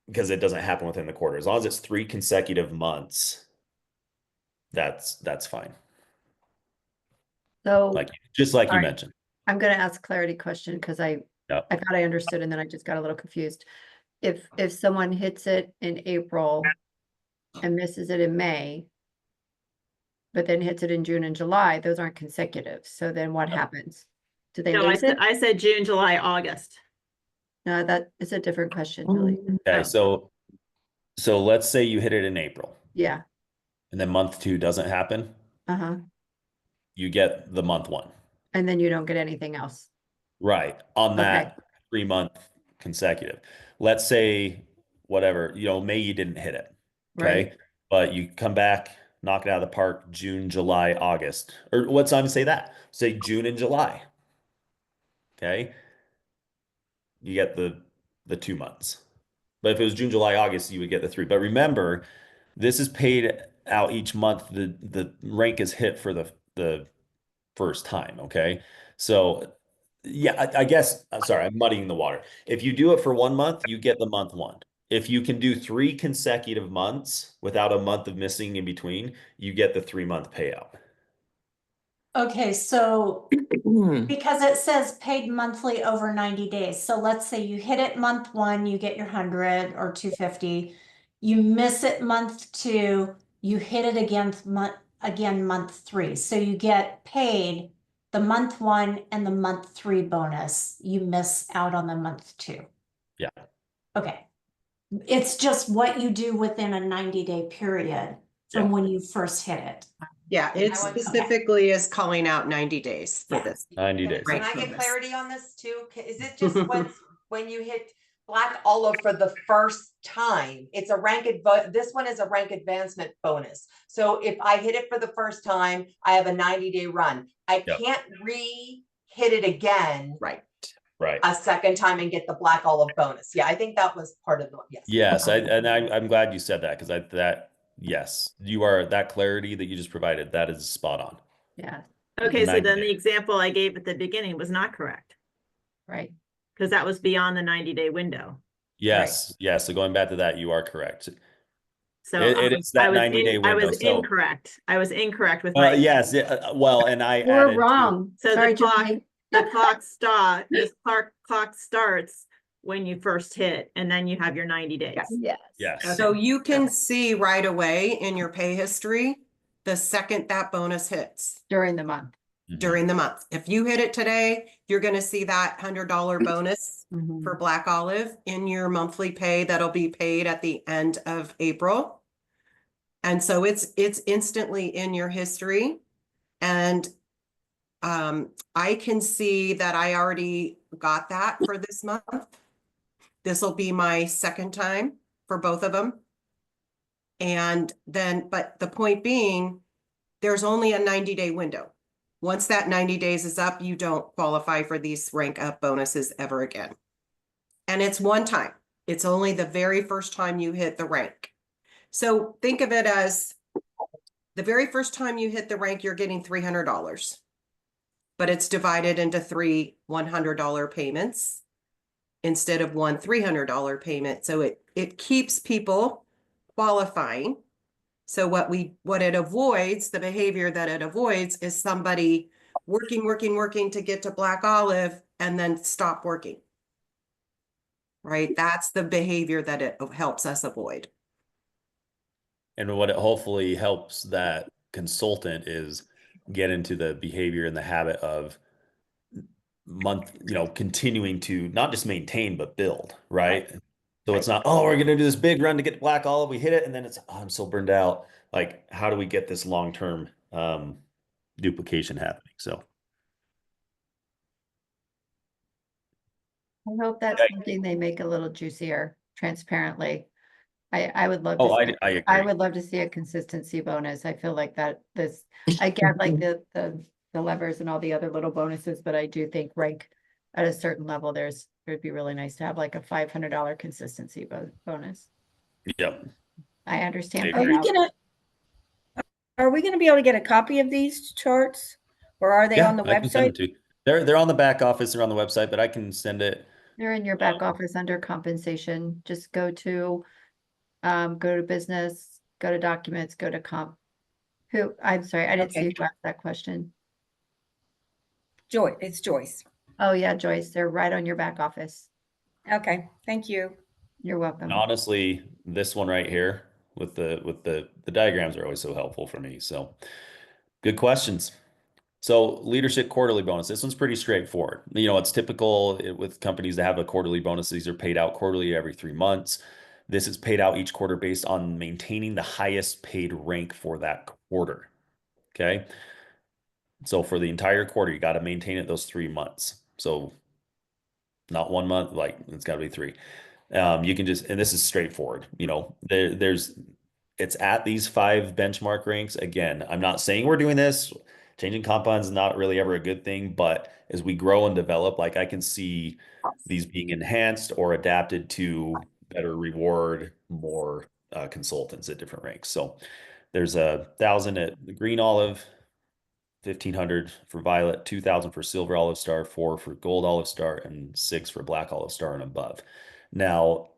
because it doesn't happen within the quarter. As long as it's 3 consecutive months, that's fine. So Like just like you sorry. mentioned. I'm gonna ask a clarity question because I Yep. thought I understood and then I just got a little confused. If someone hits it in April and misses it in May, but then hits it in June and July, those aren't consecutive. So then what happens? Do they No, lose it? I said June, July, August. No, that is a different question, Julie. Okay, Oh. so let's say you hit it in April Yeah, and then month 2 doesn't happen, uh-huh. you get the month 1. And then you don't get anything else. Right. On Okay. that 3-month consecutive. Let's say whatever, May you didn't hit it. Okay. Right. But you come back, knock it out of the park, June, July, August. Or what time to say that? Say June and July. Okay. You get the 2 months. But if it was June, July, August, you would get the 3. But remember, this is paid out each month. The rank is hit for the first time. Okay. So yeah, I guess I'm sorry, I'm muddying the water. If you do it for 1 month, you get the month 1. If you can do 3 consecutive months without a month of missing in between, you get the 3-month payout. Okay, so because it says paid monthly over 90 days. So let's say you hit it month 1, you get your 100 or 250. You miss it month 2, you hit it again month 3. So you get paid the month 1 and the month 3 bonus. You miss out on the month 2. Yeah. Okay. It's just what you do within a 90-day period from when you first hit it. Yeah, it I want- specifically is calling out 90 days for Yeah. this. 90 days. Right. Can I get bonus. clarity on this too? Is it just when you hit black olive for the first time? It's a this one is a rank advancement bonus. So if I hit it for the first time, I have a 90-day run. I Yep. can't hit it again Right. Right. a second time and get the black olive bonus. Yeah, I think that was part of the, yes. Yes, I'm glad you said that because yes, that clarity that you just provided, that is spot on. Yeah, Okay, so 90 then the days. example I gave at the beginning was not correct, right. because that was beyond the 90-day window. Yes, yes. So going back to that, you are correct. So It is that 90-day I window. was So incorrect. I was incorrect with my. yes, well, and I We're added wrong. So Sorry, the clock, Julie. the clock starts when you first hit, and then you have your 90 days. Yes. Yes. So you can see right away in your pay history, the second that bonus hits During the month. Mhm. during the month. If you hit it today, you're going to see that $100 bonus Mhm. for Black Olive in your monthly pay that'll be paid at the end of April. And so it's instantly in your history. And I can see that I already got that for this month. This will be my second time for both of them. And then, but the point being, there's only a 90-day window. Once that 90 days is up, you don't qualify for these rank up bonuses ever again. And it's one time. It's only the very first time you hit the rank. So think of it as the very first time you hit the rank, you're getting $300, but it's divided into 3 $100 payments instead of one $300 payment. So it keeps people qualifying. So what it avoids, the behavior that it avoids is somebody working to get to Black Olive and then stop working. Right? That's the behavior that it helps us avoid. And what it hopefully helps that consultant is get into the behavior and the habit of continuing to not just maintain, but build, right? So it's not, oh, we're going to do this big run to get to Black Olive. We hit it. And then it's, oh, I'm so burned out. Like, how do we get this long-term duplication happening? So. I hope that's something they make a little juicier, transparently. I would love to Oh, see, I agree. I would love to see a consistency bonus. I feel like that this, I get like the levers and all the other little bonuses, but I do think rank at a certain level, it'd be really nice to have like a $500 consistency bonus. Yep. I understand. I agree. Are we gonna be able to get a copy of these charts? Or are they Yeah, on the I can send website? it to you. They're on the back office. They're on the website, but I can send it. They're in your back office under compensation. Just go to business, go to documents, go to comp. I'm sorry, I didn't see Okay. who asked that question. Joy, it's Joyce. Oh yeah, Joyce, they're right on your back office. Okay, thank you. You're welcome. And honestly, this one right here with the diagrams are always so helpful for me. So good questions. So leadership quarterly bonus. This one's pretty straightforward. It's typical with companies to have a quarterly bonus. These are paid out quarterly every 3 months. This is paid out each quarter based on maintaining the highest paid rank for that quarter. Okay. So for the entire quarter, you got to maintain it those 3 months. So not 1 month, like it's got to be 3. You can just, and this is straightforward, it's at these 5 benchmark ranks. Again, I'm not saying we're doing this. Changing compounds is not really ever a good thing, but as we grow and develop, like I can see these being enhanced or adapted to better reward more consultants at different ranks. So there's 1,000 at the green olive, 1,500 for violet, 2,000 for silver olive star, 4 for gold olive star, and 6 for black olive star and above. Now,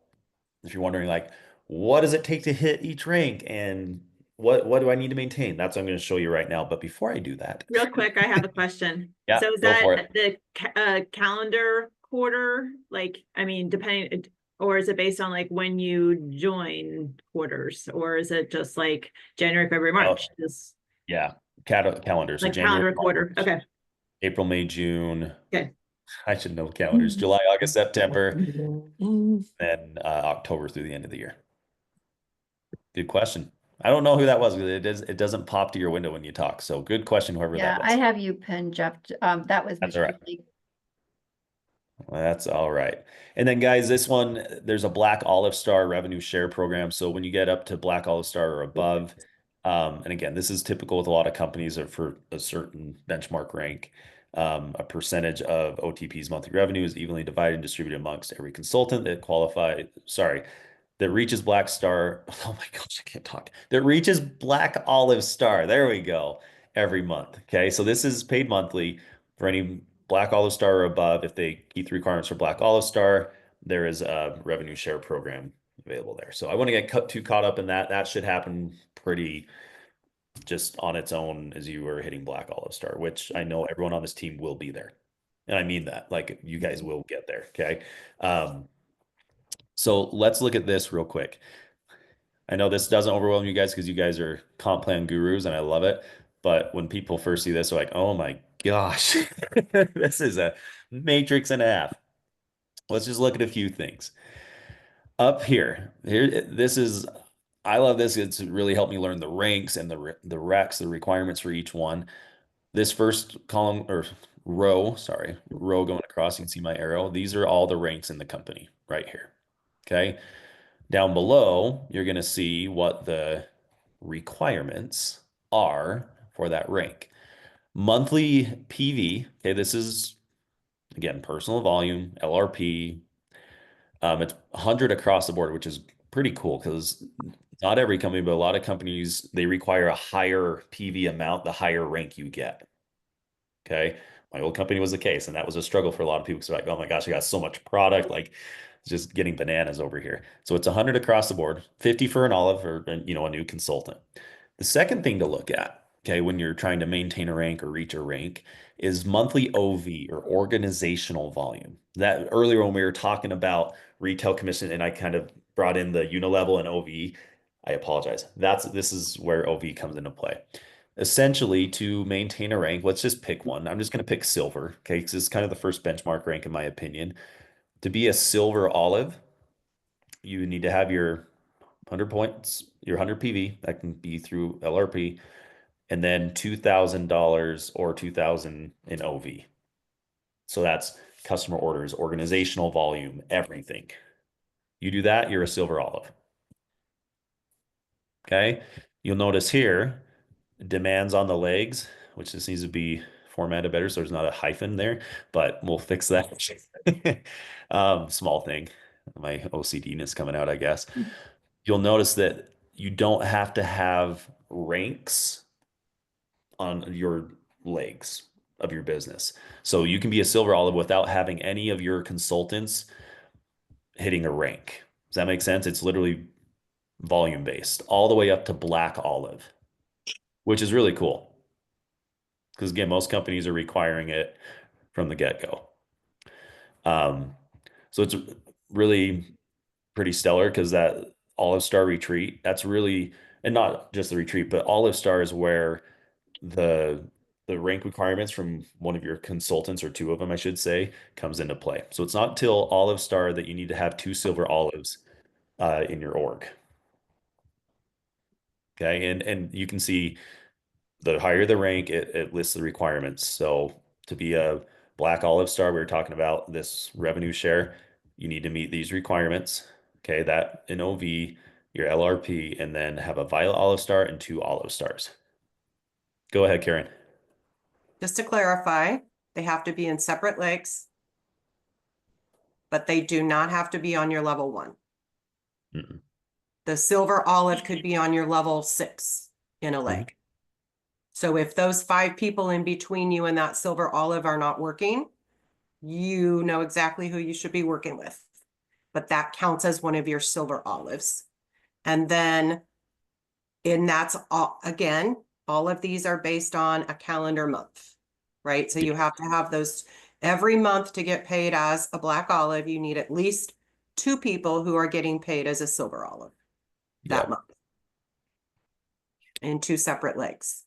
if you're wondering, like, what does it take to hit each rank and what do I need to maintain? That's what I'm going to show you right now. But before I do that, Real quick, I have a question. Yeah, So is go for that the calendar quarter? Like, I mean, depending, or is it based on like when you join quarters, or is it just like January, February, March? Just yeah, calendar. So like January, calendar quarter. March, Okay. April, May, June. Okay. I should know calendars. July, August, September, then October through the end of the year. Good question. I don't know who that was because it doesn't pop to your window when you talk. So good question, whoever Yeah, that was. I have you pinned, Jeff. That was That's all right. Michelle. Well, that's all right. And then guys, this one, there's a Black Olive Star revenue share program. So when you get up to Black Olive Star or above, and again, this is typical with a lot of companies or for a certain benchmark rank, a percentage of OTP's monthly revenue is evenly divided and distributed amongst every consultant that reaches Black Star. Oh my gosh, I can't talk. That reaches Black Olive Star. There we go. Every month. Okay. So this is paid monthly for any Black Olive Star or above. If they keep the requirements for Black Olive Star, there is a revenue share program available there. So I want to get too caught up in that. That should happen pretty just on its own as you are hitting Black Olive Star, which I know everyone on this team will be there. And I mean that, like you guys will get there. Okay. So let's look at this real quick. I know this doesn't overwhelm you guys because you guys are comp plan gurus and I love it. But when people first see this, they're like, oh my gosh, this is a matrix and a half. Let's just look at a few things. Up here, I love this. It's really helped me learn the ranks and the recs, the requirements for each one. This first column or row going across, you can see my arrow. These are all the ranks in the company right here. Okay. Down below, you're going to see what the requirements are for that rank. Monthly PV, okay, this is, again, personal volume, LRP. It's 100 across the board, which is pretty cool because not every company, but a lot of companies, they require a higher PV amount, the higher rank you get. Okay. My old company was the case, and that was a struggle for a lot of people. So like, oh my gosh, I got so much product, like it's just getting bananas over here. So it's 100 across the board, 50 for an olive or a new consultant. The second thing to look at okay, when you're trying to maintain a rank or reach a rank, is monthly OV or organizational volume. That earlier when we were talking about retail commission and I kind of brought in the unilevel and OV, I apologize. This is where OV comes into play. Essentially, to maintain a rank, let's just pick one. I'm just going to pick silver, okay, because it's kind of the first benchmark rank in my opinion. To be a silver olive, you need to have your 100 points, your 100 PV, that can be through LRP, and then $2,000 or 2,000 in OV. So that's customer orders, organizational volume, everything. You do that, you're a silver olive. Okay. You'll notice here, demands on the legs, which this needs to be formatted better so there's not a hyphen there, but we'll fix that. Small thing. My OCD-ness coming out, I guess. You'll notice that you don't have to have ranks on your legs of your business. So you can be a silver olive without having any of your consultants hitting a rank. Does that make sense? It's literally volume based all the way up to black olive, which is really cool. Because again, most companies are requiring it from the get-go. So it's really pretty stellar because that Olive Star retreat, that's really, and not just the retreat, but Olive Star is where the rank requirements from one of your consultants, or two of them, I should say, comes into play. So it's not till Olive Star that you need to have 2 silver olives in your org. Okay, and you can see the higher the rank, it lists the requirements. So to be a black olive star, we were talking about this revenue share, you need to meet these requirements. Okay, that in OV, your LRP, and then have a violet olive star and 2 olive stars. Go ahead, Karen. Just to clarify, they have to be in separate legs, but they do not have to be on your level 1. Mm-mm. The silver olive could be on your level 6 in a leg. So if those 5 people in between you and that silver olive are not working, you know exactly who you should be working with. But that counts as one of your silver olives. And then, and that's all, again, all of these are based on a calendar month, right? So you have to have those every month to get paid as a black olive. You need at least 2 people who are getting paid as a silver olive that month in 2 separate legs.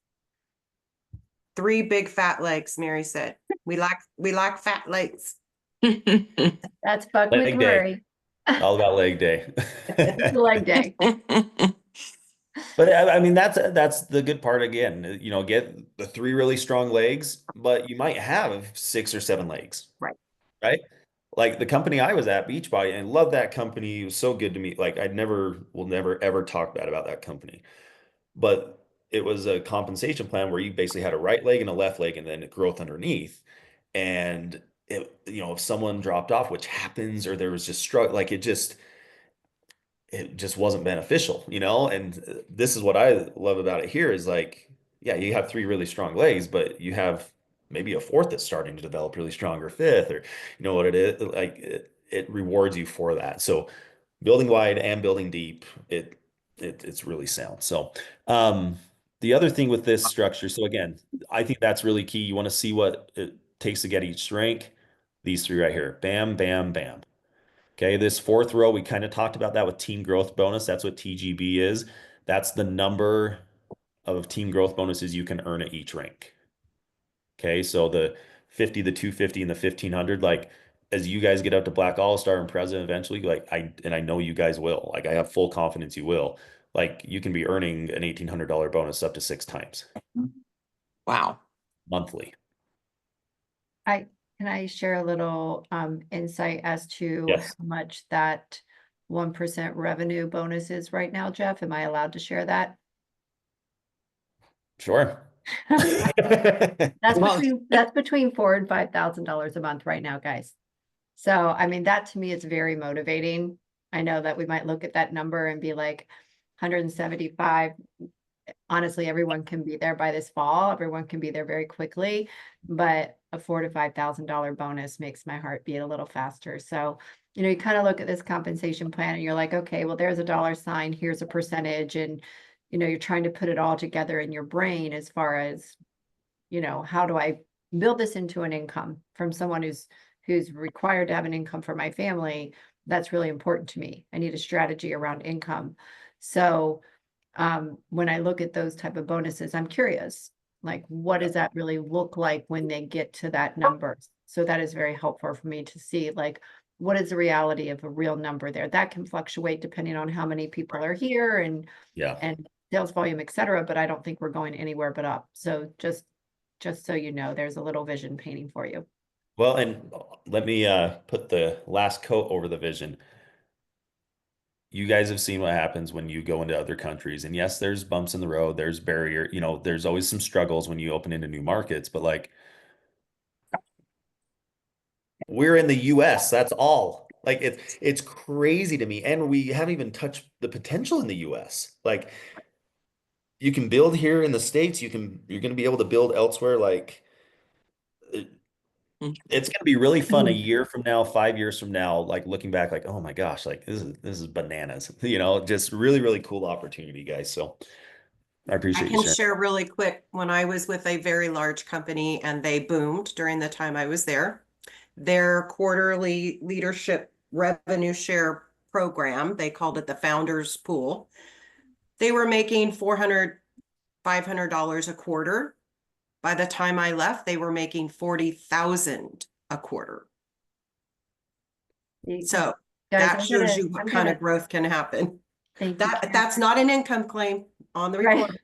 3 big fat legs, Mary said. We like fat legs. That's Buck Leg day. McMurray. All about leg day. It's the leg day. But I mean, that's the good part again, you know, get the 3 really strong legs, but you might have 6 or 7 legs. Right. Right. Like the company I was at, Beachbody, and love that company. It was so good to me. Like will never ever talk bad about that company. But it was a compensation plan where you basically had a right leg and a left leg and then growth underneath. And it, you know, if someone dropped off, which happens, or there was just struggle, like it just wasn't beneficial, you know? And this is what I love about it here is like, yeah, you have 3 really strong legs, but you have maybe a 4th that's starting to develop really strong, or 5th, or you know what it is, like it rewards you for that. So building wide and building deep, it's really sound. So the other thing with this structure, so again, I think that's really key. You want to see what it takes to get each rank. These 3 right here, bam, bam, bam. Okay, this 4th row, we kind of talked about that with team growth bonus. That's what TGB is. That's the number of team growth bonuses you can earn at each rank. Okay, so the 50, the 250, and the 1500, like as you guys get up to Black All-Star and President eventually, like I know you guys will. Like I have full confidence you will. Like you can be earning an $1,800 bonus up to 6 times. Wow. Monthly. Can I share a little insight as to Yes. how much that 1% revenue bonus is right now, Jeff? Am I allowed to share that? Sure. That's Well- between $4,000 and $5,000 a month right now, guys. So I mean, that to me is very motivating. I know that we might look at that number and be like 175. Honestly, everyone can be there by this fall. Everyone can be there very quickly, but a $4,000 to $5,000 bonus makes my heart beat a little faster. So, you know, you kind of look at this compensation plan and you're like, okay, well, there's a dollar sign, here's a percentage, and you know, you're trying to put it all together in your brain as far as, you know, how do I build this into an income from someone who's required to have an income for my family? That's really important to me. I need a strategy around income. So when I look at those type of bonuses, I'm curious, like, what does that really look like when they get to that number? So that is very helpful for me to see, like, what is the reality of a real number there? That can fluctuate depending on how many people are here and Yeah. sales volume, et cetera, but I don't think we're going anywhere but up. So just so you know, there's a little vision painting for you. Well, and let me put the last coat over the vision. You guys have seen what happens when you go into other countries. And yes, there's bumps in the road, there's barrier, you know, there's always some struggles when you open into new markets, but like we're in the US, that's all. Like it's crazy to me. And we haven't even touched the potential in the US. Like you can build here in the States, you're going to be able to build elsewhere. Like it's going to be really fun a year from now, 5 years from now, like looking back, like, oh my gosh, like this is bananas, you know, just really, really cool opportunity, guys. So I I appreciate you can sharing. share really quick, when I was with a very large company and they boomed during the time I was there, their quarterly leadership revenue share program, they called it the founders pool. They were making $400, $500 a quarter. By the time I left, they were making 40,000 a quarter. So Guys, that shows you what kind of growth can happen. thank you. That's not an income claim on the Right. report.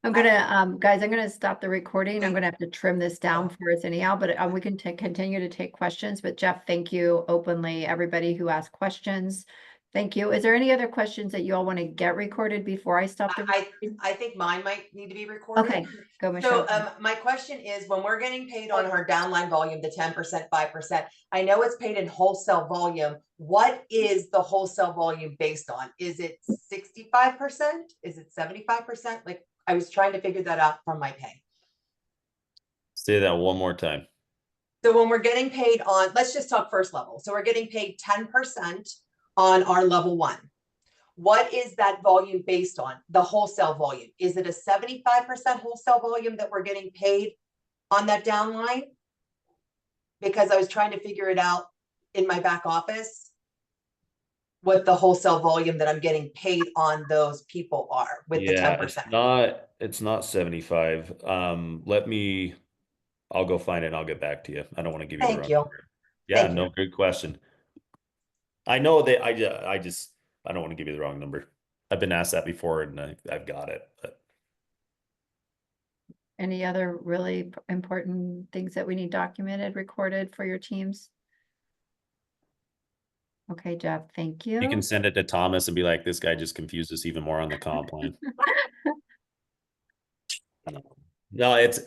I'm gonna, guys, I'm gonna stop the recording. I'm gonna have to trim this down for us anyhow, but we can continue to take questions. But Jeff, thank you openly, everybody who asked questions. Thank you. Is there any other questions that you all want to get recorded before I stop the recording? I think mine might need to be recorded. Okay, go, So Michelle. my question is, when we're getting paid on her downline volume, the 10%, 5%, I know it's paid in wholesale volume. What is the wholesale volume based on? Is it 65%? Is it 75%? Like, I was trying to figure that out from my pay. Say that one more time. So when we're getting paid on, let's just talk first level. So we're getting paid 10% on our level one. What is that volume based on? The wholesale volume. Is it a 75% wholesale volume that we're getting paid on that downline? Because I was trying to figure it out in my back office, what the wholesale volume that I'm getting paid on those people are with the 10%. It's not 75. I'll go find it and I'll get back to you. I don't want to give you the Thank wrong you. number. Yeah, Thank no, you. good question. I know that I don't want to give you the wrong number. I've been asked that before and I've got it. But Any other really important things that we need documented, recorded for your teams? Okay, Jeff, thank you. you can send it to Thomas and be like, this guy just confused us even more on the comp line. No, it's